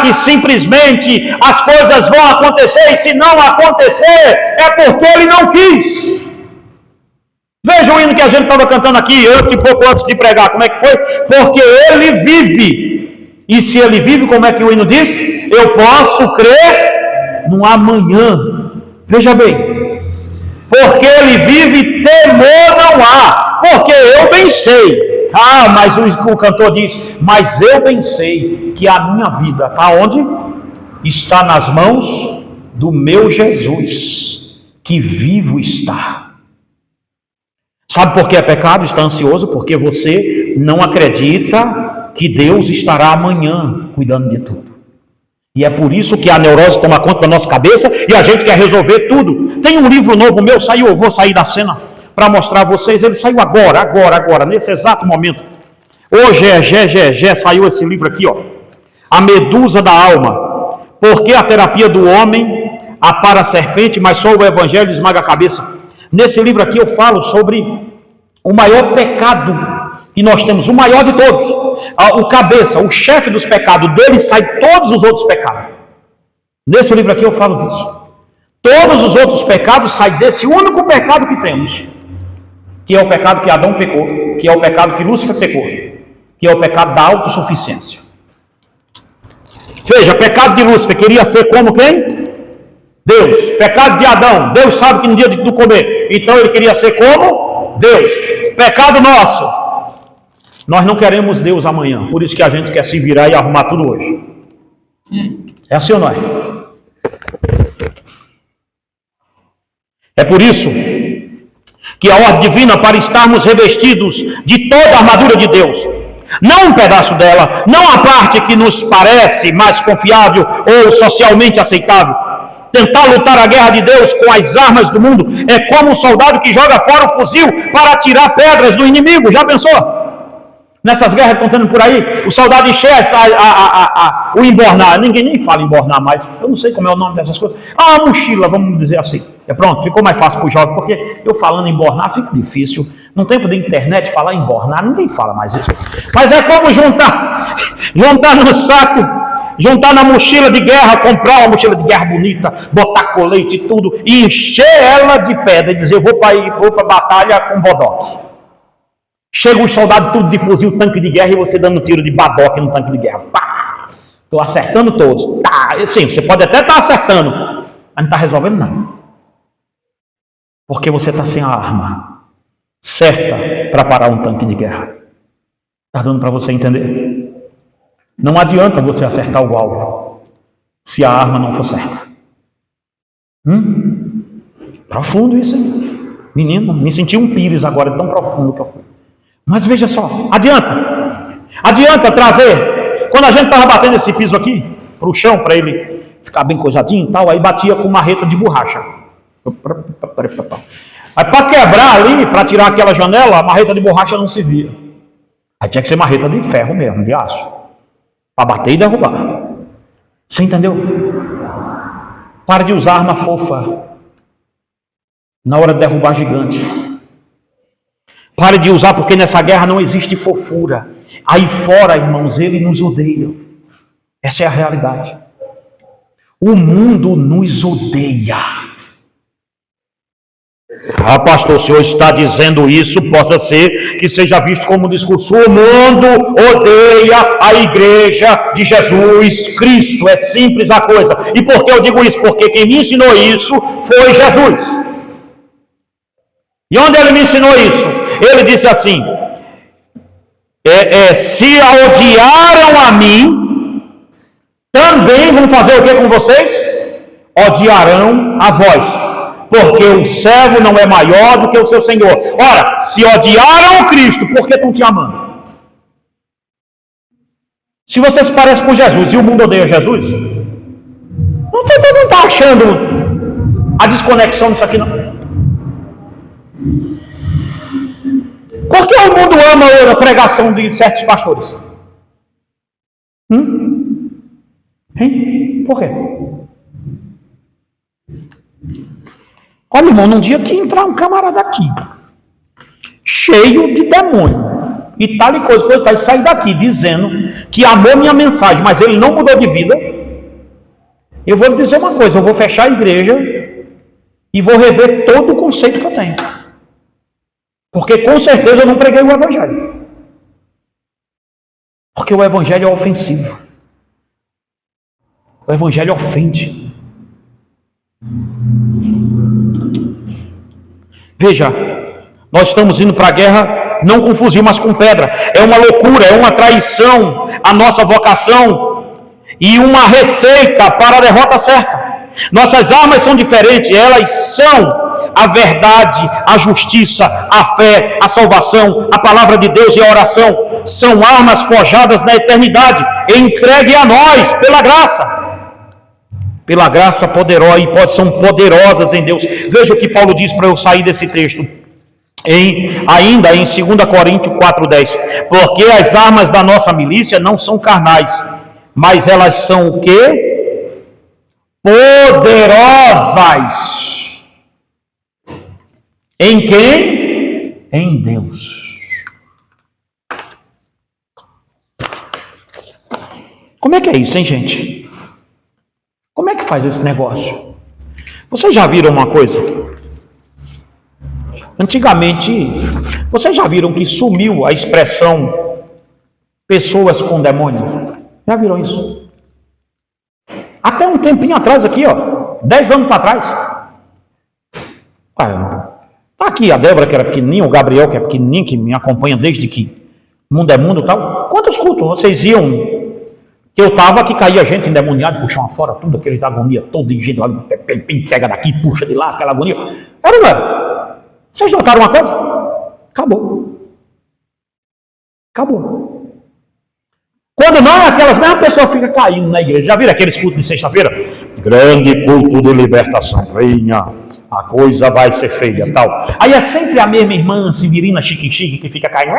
que simplesmente as coisas vão acontecer, e se não acontecer, é porque Ele não quis. Veja o hino que a gente estava cantando aqui, pouco antes de pregar, como é que foi? Porque Ele vive, e se Ele vive, como é que o hino diz? Eu posso crer no amanhã. Veja bem, porque Ele vive, temor não há, porque eu bem sei. Ah, mas o cantor diz, mas eu bem sei que a minha vida está onde? Está nas mãos do meu Jesus, que vivo está. Sabe por que é pecado? Está ansioso? Porque você não acredita que Deus estará amanhã cuidando de tudo. E é por isso que a neurose toma conta da nossa cabeça e a gente quer resolver tudo. Tem um livro novo meu, saiu, eu vou sair da cena para mostrar a vocês. Ele saiu agora, nesse exato momento. Hoje saiu esse livro aqui, ó. A Medusa da Alma. Por que a terapia do homem apara a serpente, mas só o evangelho esmaga a cabeça? Nesse livro aqui eu falo sobre o maior pecado que nós temos, o maior de todos. O cabeça, o chefe dos pecados, dele sai todos os outros pecados. Nesse livro aqui eu falo disso. Todos os outros pecados saem desse único pecado que temos, que é o pecado que Adão pecou, que é o pecado que Lúcifer pecou, que é o pecado da autossuficiência. Veja, pecado de Lúcifer queria ser como quem? Deus. Pecado de Adão, Deus sabe que no dia do comer, então ele queria ser como Deus. Pecado nosso, nós não queremos Deus amanhã, por isso que a gente quer se virar e arrumar tudo hoje. É assim ou não é? É por isso que a ordem divina, para estarmos revestidos de toda a armadura de Deus, não um pedaço dela, não a parte que nos parece mais confiável ou socialmente aceitável. Tentar lutar a guerra de Deus com as armas do mundo é como um soldado que joga fora o fuzil para atirar pedras do inimigo. Já pensou? Nessas guerras que estão tendo por aí, o soldado enxerga o embornar. Ninguém nem fala embornar mais. Eu não sei como é o nome dessas coisas. A mochila, vamos dizer assim. Pronto, ficou mais fácil para o jovem, porque eu falando embornar fica difícil. No tempo da internet, falar embornar, ninguém fala mais isso. Mas é como juntar no saco, juntar na mochila de guerra, comprar uma mochila de guerra bonita, botar colete e tudo, e encher ela de pedra e dizer, eu vou para a batalha com bodoque. Chega os soldados tudo de fuzil, tanque de guerra, e você dando tiro de badoque no tanque de guerra. Estou acertando todos. Tá, sim, você pode até estar acertando, mas não está resolvendo nada. Porque você está sem a arma certa para parar um tanque de guerra. Está dando para você entender? Não adianta você acertar o alvo se a arma não for certa. Profundo isso, hein? Menino, me senti um pires agora, tão profundo que eu fui. Mas veja só, adianta trazer. Quando a gente estava batendo esse piso aqui para o chão, para ele ficar bem coisadinho e tal, aí batia com marreta de borracha. Aí para quebrar ali, para tirar aquela janela, a marreta de borracha não se via. Aí tinha que ser marreta de ferro mesmo, de aço, para bater e derrubar. Você entendeu? Para de usar arma fofa na hora de derrubar gigante. Pare de usar, porque nessa guerra não existe fofura. Aí fora, irmãos, eles nos odeiam. Essa é a realidade. O mundo nos odeia. Ah, pastor, o senhor está dizendo isso, possa ser que seja visto como um discurso. O mundo odeia a igreja de Jesus Cristo. É simples a coisa. E por que eu digo isso? Porque quem me ensinou isso foi Jesus. E onde ele me ensinou isso? Ele disse assim: se odiaram a mim, também vão fazer o que com vocês? Odiarão a vós. Porque o servo não é maior do que o seu Senhor. Ora, se odiaram Cristo, por que estão te amando? Se você se parece com Jesus e o mundo odeia Jesus, não está achando a desconexão disso aqui, não. Por que o mundo ama a pregação de certos pastores? Hein? Por quê? Olha, irmão, num dia que entrar um camarada aqui, cheio de demônio, e tal e coisa, e sair daqui dizendo que amou minha mensagem, mas ele não mudou de vida, eu vou lhe dizer uma coisa: eu vou fechar a igreja e vou rever todo o conceito que eu tenho. Porque com certeza eu não preguei o evangelho. Porque o evangelho é ofensivo. O evangelho ofende. Veja, nós estamos indo para a guerra não com fuzil, mas com pedra. É uma loucura, é uma traição à nossa vocação e uma receita para a derrota certa. Nossas armas são diferentes, elas são a verdade, a justiça, a fé, a salvação, a palavra de Deus e a oração. São armas forjadas na eternidade, entregue a nós pela graça. Pela graça poderosa, e são poderosas em Deus. Veja o que Paulo diz para eu sair desse texto. Ainda em 2 Coríntios 4,10. Porque as armas da nossa milícia não são carnais, mas elas são o quê? Poderosas. Em quem? Em Deus. Como é que é isso, hein, gente? Como é que faz esse negócio? Vocês já viram uma coisa? Antigamente, vocês já viram que sumiu a expressão pessoas com demônio? Já viram isso? Até um tempinho atrás aqui, 10 anos para trás. Tá aqui a Débora, que era pequenininha, o Gabriel, que é pequenininho, que me acompanha desde que mundo é mundo e tal. Quantos cultos vocês iam? Que eu estava, que caía gente endemoniada, puxava fora tudo, aqueles agonia, todo de gente lá, pega daqui, puxa de lá, aquela agonia. Era, não era? Vocês notaram uma coisa? Acabou. Quando não, aquelas mesmas pessoas ficam caindo na igreja. Já viram aqueles cultos de sexta-feira? Grande culto de libertação. Venha, a coisa vai ser feia, tal. Aí é sempre a mesma irmã Severina Chique que fica caindo.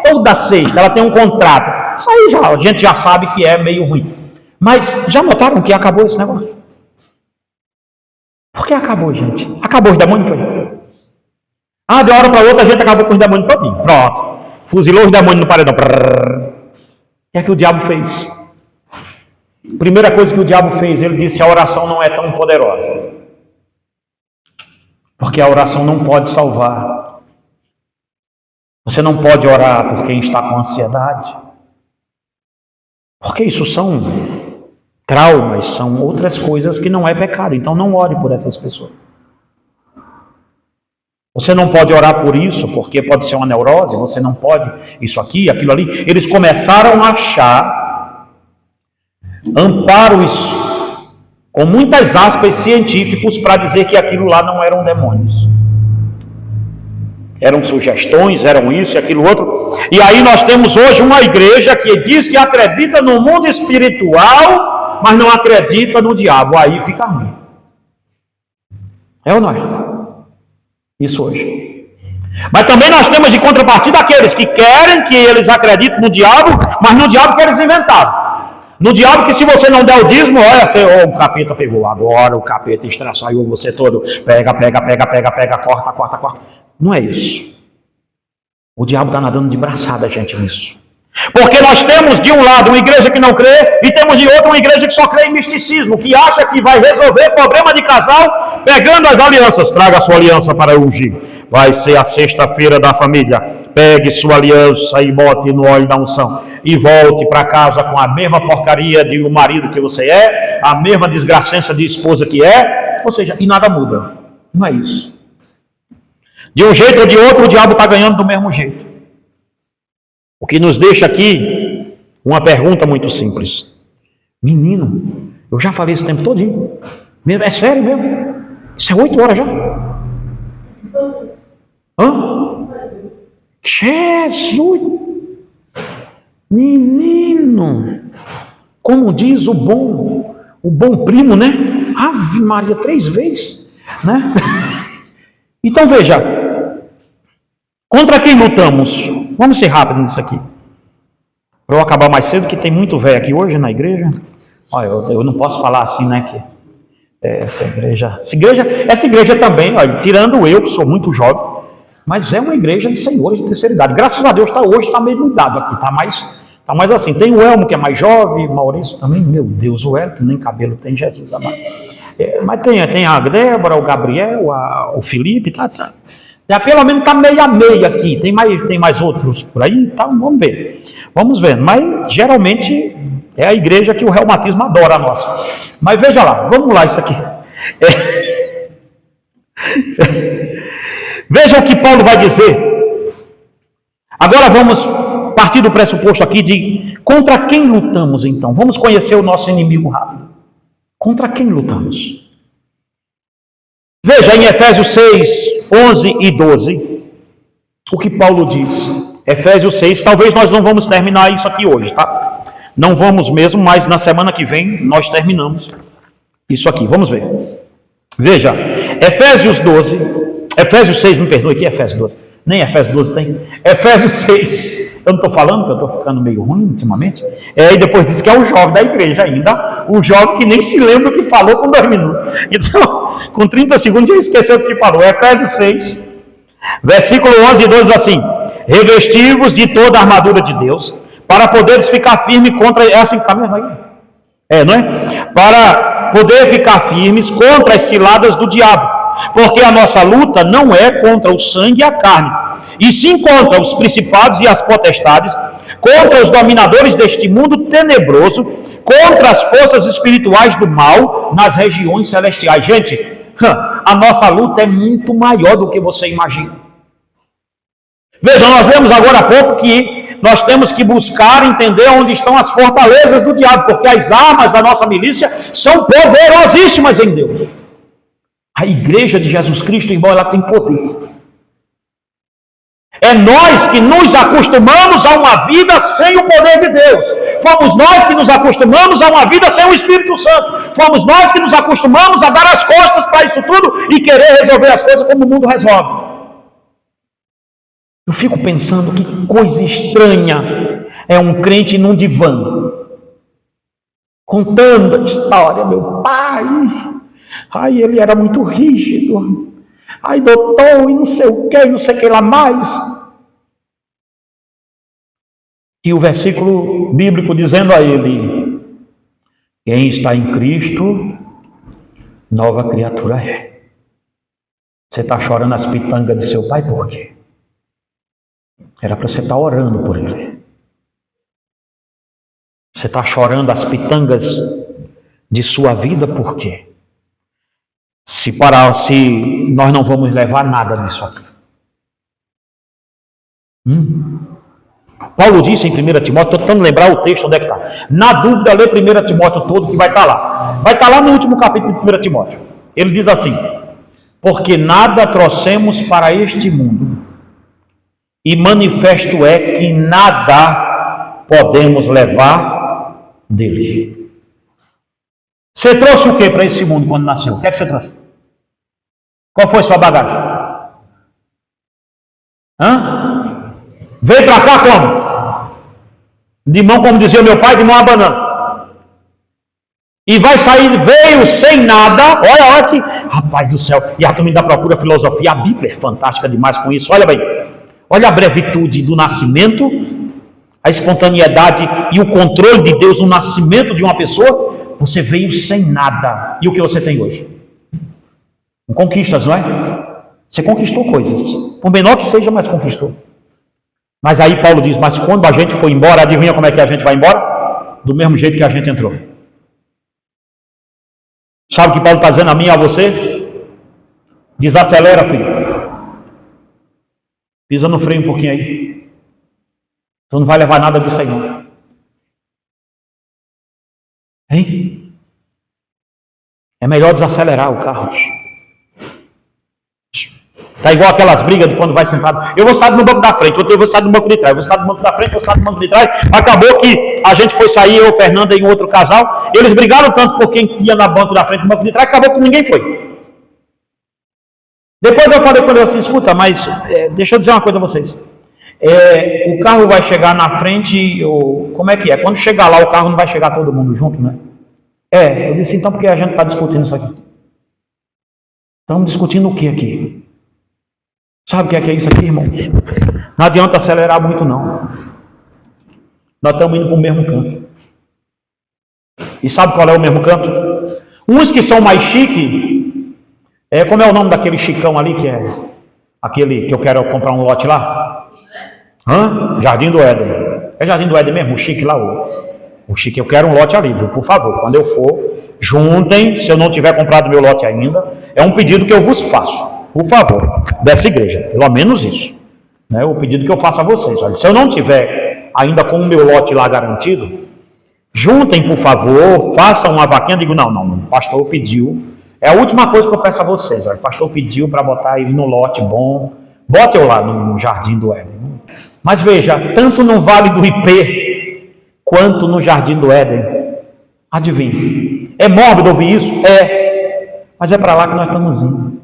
Toda sexta, ela tem um contrato. Isso aí a gente já sabe que é meio ruim. Mas já notaram que acabou esse negócio? Por que acabou, gente? Acabou os demônios, foi? De uma hora para outra a gente acabou com os demônios todinho. Pronto. Fuzilou os demônios no paredão. O que é que o diabo fez? Primeira coisa que o diabo fez, ele disse: a oração não é tão poderosa. Porque a oração não pode salvar. Você não pode orar por quem está com ansiedade. Porque isso são traumas, são outras coisas que não é pecado. Então não ore por essas pessoas. Você não pode orar por isso, porque pode ser uma neurose. Você não pode isso aqui, aquilo ali. Eles começaram a achar amparos, com muitas aspas, científicos, para dizer que aquilo lá não eram demônios. Eram sugestões, eram isso e aquilo outro. E aí nós temos hoje uma igreja que diz que acredita no mundo espiritual, mas não acredita no diabo. Aí fica ruim. É ou não é? Isso hoje. Mas também nós temos de contrapartida aqueles que querem que eles acreditem no diabo, mas no diabo que eles inventaram. No diabo que se você não der o dízimo, olha, o capeta pegou. Agora o capeta estraçaiou você todo. Pega, corta. Não é isso. O diabo está nadando de braçada, gente, nisso. Porque nós temos de um lado uma igreja que não crê e temos de outro uma igreja que só crê em misticismo, que acha que vai resolver problema de casal pegando as alianças. Traga a sua aliança para ungir. Vai ser a sexta-feira da família. Pegue sua aliança e bote no óleo da unção. E volte para casa com a mesma porcaria de um marido que você é, a mesma desgraçança de esposa que é. Ou seja, e nada muda. Não é isso. De um jeito ou de outro, o diabo está ganhando do mesmo jeito. O que nos deixa aqui uma pergunta muito simples. Menino, eu já falei esse tempo todinho. É sério mesmo? Isso é 8 horas já? Hã? Jesus! Menino! Como diz o bom primo, né? Ave Maria, 3 vezes, né? Então veja, contra quem lutamos? Vamos ser rápido nisso aqui. Para eu acabar mais cedo, que tem muito velho aqui hoje na igreja. Olha, eu não posso falar assim, né? Que essa igreja também, olha, tirando eu, que sou muito jovem, mas é uma igreja de senhores de terceira idade. Graças a Deus, hoje está meio mudado aqui, está mais assim. Tem o Elmo, que é mais jovem, Maurício também, meu Deus, o Elmo, nem cabelo tem, Jesus amado. Mas tem a Débora, o Gabriel, o Felipe, tá. Pelo menos está meio a meio aqui. Tem mais outros por aí, tá? Vamos ver. Mas geralmente é a igreja que o reumatismo adora a nossa. Mas veja lá, vamos lá isso aqui. Veja o que Paulo vai dizer. Agora vamos partir do pressuposto aqui de contra quem lutamos então. Vamos conhecer o nosso inimigo rápido. Contra quem lutamos? Veja em Efésios 6, 11 e 12, o que Paulo diz. Efésios 6, talvez nós não vamos terminar isso aqui hoje, tá? Não vamos mesmo, mas na semana que vem nós terminamos isso aqui. Vamos ver. Veja, Efésios 6, me perdoe, aqui é Efésios 12. Nem Efésios 12 tem. Efésios 6, eu não estou falando, que eu estou ficando meio ruim ultimamente. E depois diz que é o jovem da igreja ainda. O jovem que nem se lembra o que falou com 2 minutos. Então, com 30 segundos já esqueceu o que falou. Efésios 6, versículo 11 e 12 diz assim: revesti-vos de toda a armadura de Deus, para poderes ficar firme contra... É assim que está mesmo aí? Não é? Para poder ficar firmes contra as ciladas do diabo. Porque a nossa luta não é contra o sangue e a carne, e sim contra os principados e as potestades, contra os dominadores deste mundo tenebroso, contra as forças espirituais do mal nas regiões celestiais. Gente, a nossa luta é muito maior do que você imagina. Veja, nós vemos agora há pouco que nós temos que buscar entender onde estão as fortalezas do diabo, porque as armas da nossa milícia são poderosíssimas em Deus. A igreja de Jesus Cristo, irmão, ela tem poder. É nós que nos acostumamos a uma vida sem o poder de Deus. Fomos nós que nos acostumamos a uma vida sem o Espírito Santo. Fomos nós que nos acostumamos a dar as costas para isso tudo e querer resolver as coisas como o mundo resolve. Eu fico pensando que coisa estranha é um crente num divã, contando a história. Meu pai, ele era muito rígido. Doutor, e não sei o que lá mais. E o versículo bíblico dizendo a ele: quem está em Cristo, nova criatura é. Você está chorando as pitangas de seu pai por quê? Era para você estar orando por ele. Você está chorando as pitangas de sua vida por quê? Se nós não vamos levar nada disso aqui. Paulo disse em 1 Timóteo, estou tentando lembrar o texto onde é que está. Na dúvida, lê 1 Timóteo todo, que vai estar lá. Vai estar lá no último capítulo de 1 Timóteo. Ele diz assim: porque nada trouxemos para este mundo, e manifesto é que nada podemos levar dele. Você trouxe o que para esse mundo quando nasceu? O que é que você trouxe? Qual foi sua bagagem? Veio para cá como? De mão, como dizia meu pai, de mão a banana. E vai sair, veio sem nada. Olha que, rapaz do céu. E a turma ainda procura filosofia. A Bíblia é fantástica demais com isso. Olha bem. Olha a brevitude do nascimento, a espontaneidade e o controle de Deus no nascimento de uma pessoa, você veio sem nada. E o que você tem hoje? Conquistas, não é? Você conquistou coisas. Por menor que seja, mas conquistou. Mas aí Paulo diz, mas quando a gente for embora, adivinha como é que a gente vai embora? Do mesmo jeito que a gente entrou. Sabe o que Paulo está dizendo a mim e a você? Desacelera, filho. Pisa no freio um pouquinho aí. Tu não vai levar nada disso aí, não. Hein? É melhor desacelerar o carro. Tá igual aquelas brigas de quando vai sentado. Eu vou estar no banco da frente, eu vou estar no banco de trás, eu vou estar no banco da frente, eu vou estar no banco de trás. Acabou que a gente foi sair, eu, Fernanda e um outro casal. Eles brigaram tanto por quem ia no banco da frente e no banco de trás, acabou que ninguém foi. Depois eu falei com ele assim, escuta, mas deixa eu dizer uma coisa a vocês. O carro vai chegar na frente, como é que é? Quando chegar lá, o carro não vai chegar todo mundo junto, né? Eu disse, então por que a gente está discutindo isso aqui? Estamos discutindo o que aqui? Sabe o que é isso aqui, irmãos? Não adianta acelerar muito, não. Nós estamos indo para o mesmo canto. E sabe qual é o mesmo canto? Uns que são mais chiques, como é o nome daquele chicão ali, que é aquele que eu quero comprar um lote lá? Jardim do Éden. É Jardim do Éden mesmo? O chique lá, o chique, eu quero um lote ali, viu? Por favor, quando eu for, juntem, se eu não tiver comprado meu lote ainda, é um pedido que eu vos faço. Por favor, dessa igreja, pelo menos isso. Né? O pedido que eu faço a vocês. Olha, se eu não tiver ainda com o meu lote lá garantido, juntem, por favor, façam uma vaquinha. Digo, não, o pastor pediu. É a última coisa que eu peço a vocês. Olha, o pastor pediu para botar ele no lote bom. Bote eu lá no Jardim do Éden. Mas veja, tanto no Vale do IP, quanto no Jardim do Éden. Adivinha? É mórbido ouvir isso? Mas é para lá que nós estamos indo.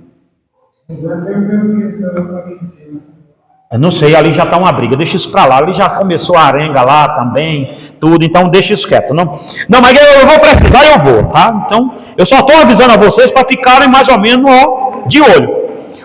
Eu não sei, ali já está uma briga, deixa isso para lá, ali já começou a arenga lá também, tudo, então deixa isso quieto. Não, mas eu vou precisar e eu vou, tá? Então, eu só estou avisando a vocês para ficarem mais ou menos de olho.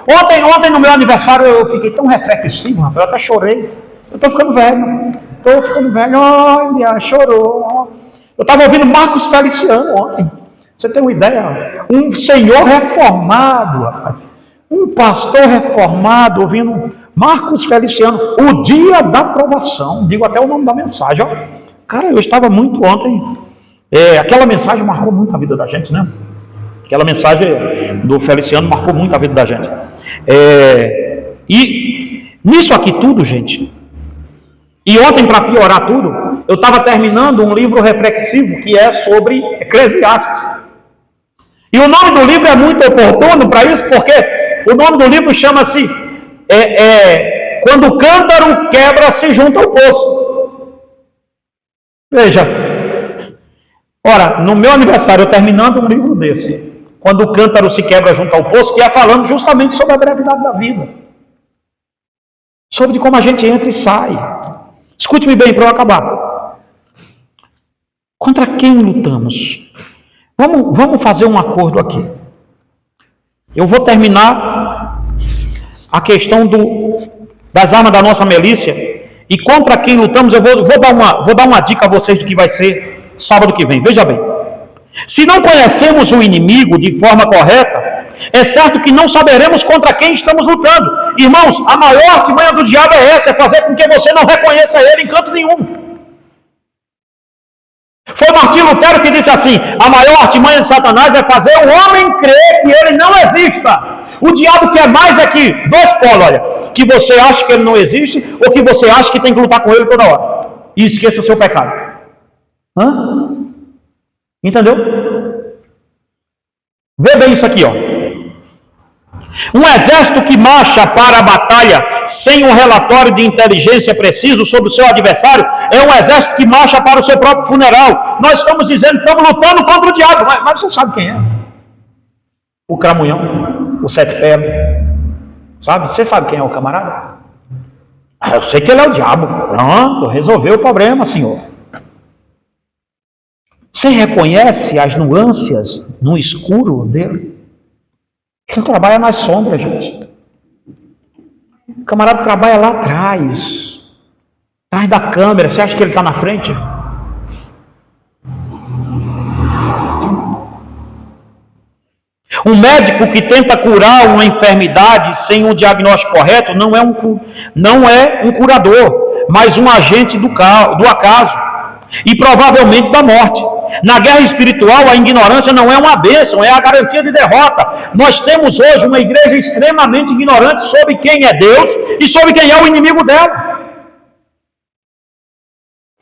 Ontem no meu aniversário eu fiquei tão reflexivo, rapaz, eu até chorei. Eu estou ficando velho, olha, chorou. Eu estava ouvindo Marcos Feliciano ontem, você tem uma ideia? Um senhor reformado, rapaz. Um pastor reformado ouvindo Marcos Feliciano, o dia da provação, digo até o nome da mensagem, ó. Cara, eu estava muito ontem, aquela mensagem marcou muito a vida da gente, né? Aquela mensagem do Feliciano marcou muito a vida da gente. E nisso aqui tudo, gente, e ontem, para piorar tudo, eu estava terminando um livro reflexivo que é sobre Eclesiastes. E o nome do livro é muito oportuno para isso, porque o nome do livro chama-se Quando o cântaro quebra, se junta ao poço. Veja, ora, no meu aniversário, eu terminando um livro desse, Quando o cântaro se quebra junto ao poço, que é falando justamente sobre a brevidade da vida. Sobre como a gente entra e sai. Escute-me bem para eu acabar. Contra quem lutamos? Vamos fazer um acordo aqui. Eu vou terminar a questão das armas da nossa milícia. E contra quem lutamos, eu vou dar uma dica a vocês do que vai ser sábado que vem. Veja bem. Se não conhecemos o inimigo de forma correta, é certo que não saberemos contra quem estamos lutando. Irmãos, a maior artimanha do diabo é essa, é fazer com que você não reconheça ele em canto nenhum. Foi Martinho Lutero que disse assim: a maior artimanha de Satanás é fazer o homem crer que ele não exista. O diabo quer mais aqui, dois polos, olha, que você acha que ele não existe, ou que você acha que tem que lutar com ele toda hora. E esqueça o seu pecado. Entendeu? Vê bem isso aqui, ó. Um exército que marcha para a batalha sem um relatório de inteligência preciso sobre o seu adversário é um exército que marcha para o seu próprio funeral. Nós estamos dizendo que estamos lutando contra o diabo, mas você sabe quem é? O cramunhão, o sete pele. Sabe? Você sabe quem é o camarada? Eu sei que ele é o diabo. Pronto, resolveu o problema, senhor. Você reconhece as nuances no escuro dele? Ele trabalha nas sombras, gente. O camarada trabalha lá atrás. Atrás da câmera, você acha que ele está na frente? Um médico que tenta curar uma enfermidade sem um diagnóstico correto não é um curador, mas um agente do acaso e provavelmente da morte. Na guerra espiritual, a ignorância não é uma bênção, é a garantia de derrota. Nós temos hoje uma igreja extremamente ignorante sobre quem é Deus e sobre quem é o inimigo dela.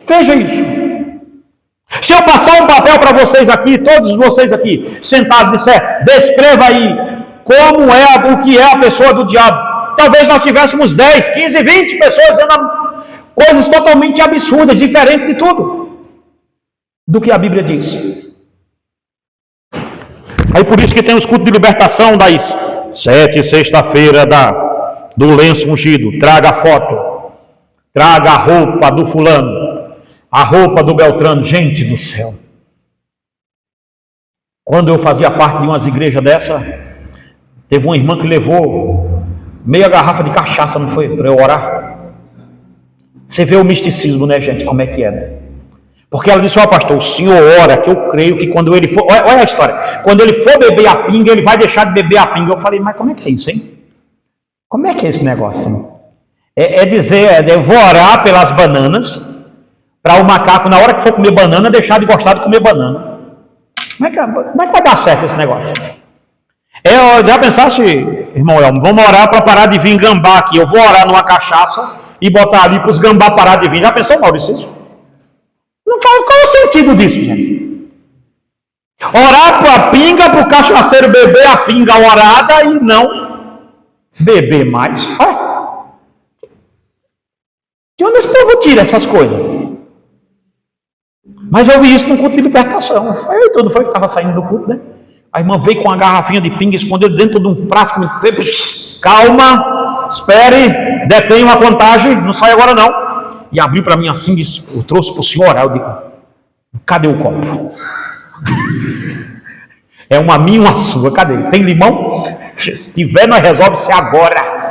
Veja isso. Se eu passar um papel para vocês aqui, todos vocês aqui, sentados, disser, descreva aí como é, o que é a pessoa do diabo. Talvez nós tivéssemos 10, 15, 20 pessoas dizendo coisas totalmente absurdas, diferentes de tudo do que a Bíblia diz. Aí por isso que tem os cultos de libertação das 7, sexta-feira do lenço ungido. Traga a foto, traga a roupa do fulano, a roupa do Beltrano. Gente do céu. Quando eu fazia parte de umas igrejas dessa, teve uma irmã que levou meia garrafa de cachaça, não foi? Para eu orar. Você vê o misticismo, né, gente? Como é que é, né? Porque ela disse, pastor, o senhor ora, que eu creio que quando ele for... Olha a história. Quando ele for beber a pinga, ele vai deixar de beber a pinga. Eu falei, mas como é que é isso, hein? Como é que é esse negócio, hein? É dizer, eu vou orar pelas bananas, para o macaco, na hora que for comer banana, deixar de gostar de comer banana. Como é que vai dar certo esse negócio? Já pensaste, irmão Elmo, vamos orar para parar de vir gambá aqui. Eu vou orar numa cachaça e botar ali para os gambá parar de vir. Já pensou, Maurício, isso? Não faz, qual é o sentido disso, gente? Orar para a pinga, para o cachaceiro beber a pinga orada e não beber mais. De onde esse povo tira essas coisas? Mas eu vi isso no culto de libertação. Não foi que estava saindo do culto, né? A irmã veio com uma garrafinha de pinga, escondeu dentro de um frasco. Calma, espere, detém uma contagem, não sai agora não. E abriu para mim assim, disse, eu trouxe para o senhor. Aí eu digo, cadê o copo? É uma minha e uma sua, cadê? Tem limão? Se tiver, nós resolve-se agora.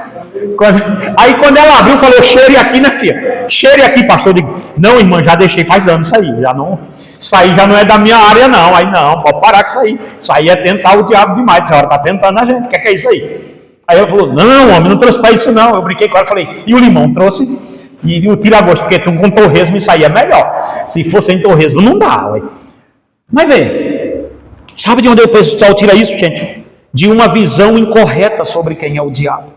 Aí quando ela abriu, falou, cheire aqui, né, filha? Cheire aqui, pastor. Eu digo, não, irmã, já deixei faz anos isso aí. Isso aí já não é da minha área, não. Aí não, pode parar com isso aí. Isso aí é tentar o diabo demais. A senhora está tentando a gente. O que é isso aí? Aí ela falou, não, homem, não trouxe para isso não. Eu brinquei com ela e falei, e o limão trouxe? E o tira-gosto, porque com torresmo isso aí é melhor. Se fosse sem torresmo, não dá, ué. Mas vê, sabe de onde o pessoal tira isso, gente? De uma visão incorreta sobre quem é o diabo.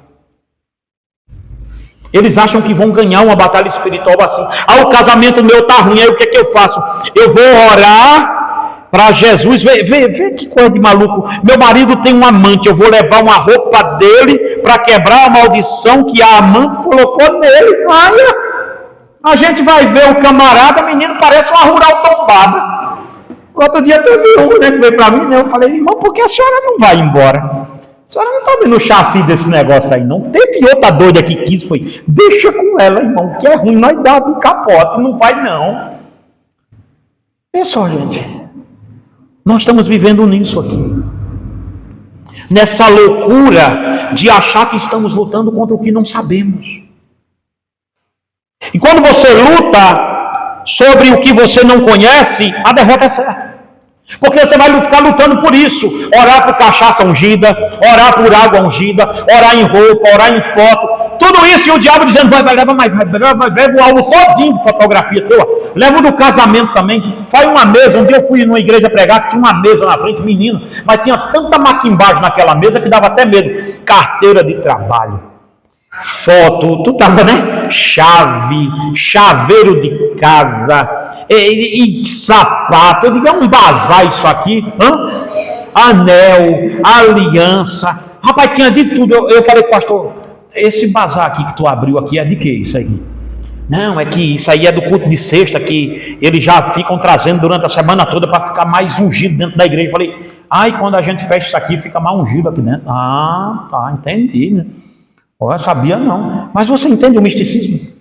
Eles acham que vão ganhar uma batalha espiritual assim. O casamento meu tá ruim, aí o que é que eu faço? Eu vou orar para Jesus. Vê que coisa de maluco. Meu marido tem um amante, eu vou levar uma roupa dele para quebrar a maldição que a amante colocou nele. A gente vai ver o camarada, menino, parece uma rural tombada. Outro dia teve um, né, que veio para mim, né? Eu falei, irmão, por que a senhora não vai embora? A senhora não está vendo o chassi desse negócio aí, não? Teve outra doida que quis, foi, deixa com ela, irmão, que é ruim, nós dá de capote, não vai não. É só, gente, nós estamos vivendo nisso aqui. Nessa loucura de achar que estamos lutando contra o que não sabemos. E quando você luta sobre o que você não conhece, a derrota é certa. Porque você vai ficar lutando por isso. Orar por cachaça ungida, orar por água ungida, orar em roupa, orar em foto. Tudo isso e o diabo dizendo, leva o álbum todinho de fotografia tua. Leva o do casamento também. Faz uma mesa. Um dia eu fui numa igreja pregar que tinha uma mesa na frente, menino. Mas tinha tanta maquimbagem naquela mesa que dava até medo. Carteira de trabalho, foto, tu tava, né? Chave, chaveiro de casa, e sapato. Eu digo, é um bazar isso aqui. Anel, aliança. Rapaz, tinha de tudo. Eu falei, pastor, esse bazar aqui que tu abriu aqui é de que isso aqui? Não, é que isso aí é do culto de sexta, que eles já ficam trazendo durante a semana toda para ficar mais ungido dentro da igreja. Eu falei, quando a gente fecha isso aqui, fica mais ungido aqui dentro. Tá, entendi, né? Sabia não. Mas você entende o misticismo?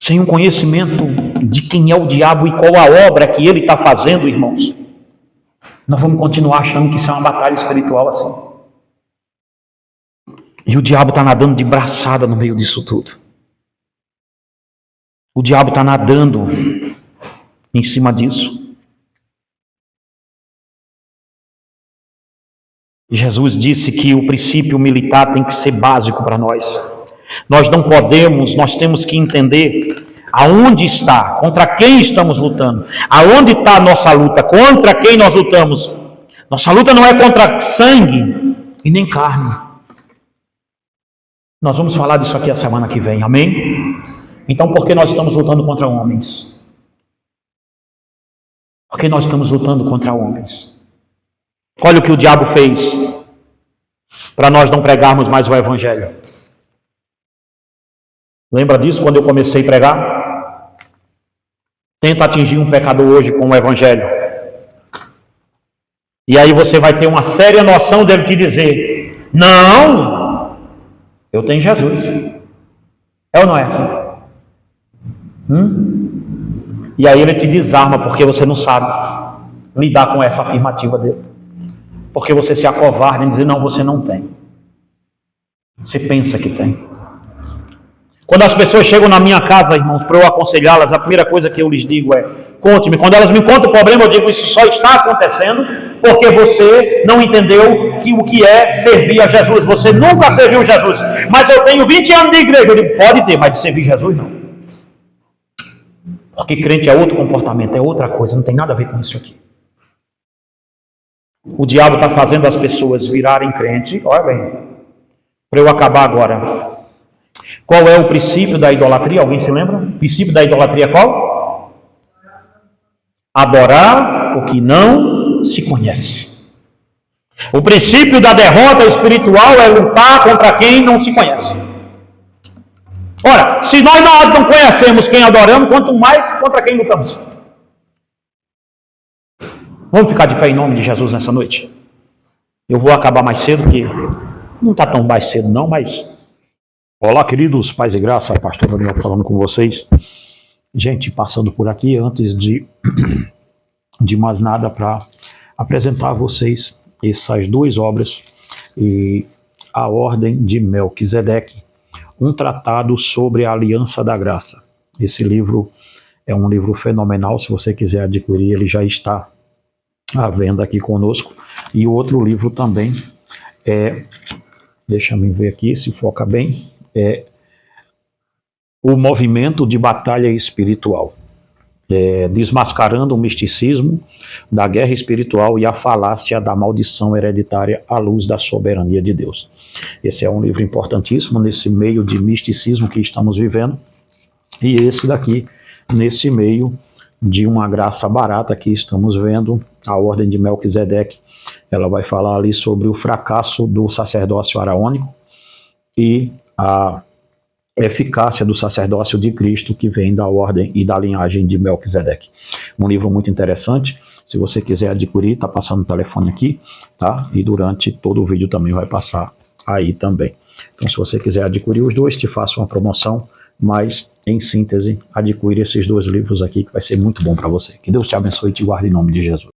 Sem um conhecimento de quem é o diabo e qual a obra que ele está fazendo, irmãos, nós vamos continuar achando que isso é uma batalha espiritual assim. E o diabo está nadando de braçada no meio disso tudo. O diabo está nadando em cima disso. Jesus disse que o princípio militar tem que ser básico para nós. Nós não podemos, nós temos que entender aonde está, contra quem estamos lutando. Aonde está a nossa luta, contra quem nós lutamos. Nossa luta não é contra sangue e nem carne. Nós vamos falar disso aqui a semana que vem, amém? Então por que nós estamos lutando contra homens? Por que nós estamos lutando contra homens? Olha o que o diabo fez para nós não pregarmos mais o evangelho. Lembra disso quando eu comecei a pregar? Tenta atingir um pecador hoje com o evangelho. E aí você vai ter uma séria noção dele te dizer: não, eu tenho Jesus. É ou não é assim? E aí ele te desarma porque você não sabe lidar com essa afirmativa dele. Porque você se acovarda em dizer: não, você não tem. Você pensa que tem. Quando as pessoas chegam na minha casa, irmãos, para eu aconselhá-las, a primeira coisa que eu lhes digo é: conte-me. Quando elas me contam o problema, eu digo: isso só está acontecendo porque você não entendeu que o que é servir a Jesus. Você nunca serviu Jesus. Mas eu tenho 20 anos de igreja. Eu digo: pode ter, mas de servir Jesus não. Porque crente é outro comportamento, é outra coisa, não tem nada a ver com isso aqui. O diabo está fazendo as pessoas virarem crente. Olha bem, para eu acabar agora. Qual é o princípio da idolatria? Alguém se lembra? O princípio da idolatria é qual? Adorar o que não se conhece. O princípio da derrota espiritual é lutar contra quem não se conhece. Ora, se nós não conhecemos quem adoramos, quanto mais contra quem lutamos. Vamos ficar de pé em nome de Jesus nessa noite? Eu vou acabar mais cedo, porque não está tão mais cedo não, mas... Olá, queridos, paz e graça, a pastora Daniel falando com vocês. Gente, passando por aqui, antes de mais nada, para apresentar a vocês essas duas obras, e a Ordem de Melquisedeque, um tratado sobre a Aliança da Graça. Esse livro é um livro fenomenal, se você quiser adquirir, ele já está à venda aqui conosco. E o outro livro também é, deixa eu ver aqui se foca bem, é o Movimento de Batalha Espiritual, desmascarando o misticismo da guerra espiritual e a falácia da maldição hereditária à luz da soberania de Deus. Esse é um livro importantíssimo nesse meio de misticismo que estamos vivendo, e esse daqui nesse meio de uma graça barata que estamos vendo, a Ordem de Melquisedeque. Ela vai falar ali sobre o fracasso do sacerdócio araônico e a eficácia do sacerdócio de Cristo que vem da ordem e da linhagem de Melquisedeque. Um livro muito interessante. Se você quiser adquirir, está passando o telefone aqui, tá? E durante todo o vídeo também vai passar aí também. Então, se você quiser adquirir os dois, te faço uma promoção, mas em síntese, adquire esses dois livros aqui que vai ser muito bom para você. Que Deus te abençoe e te guarde em nome de Jesus.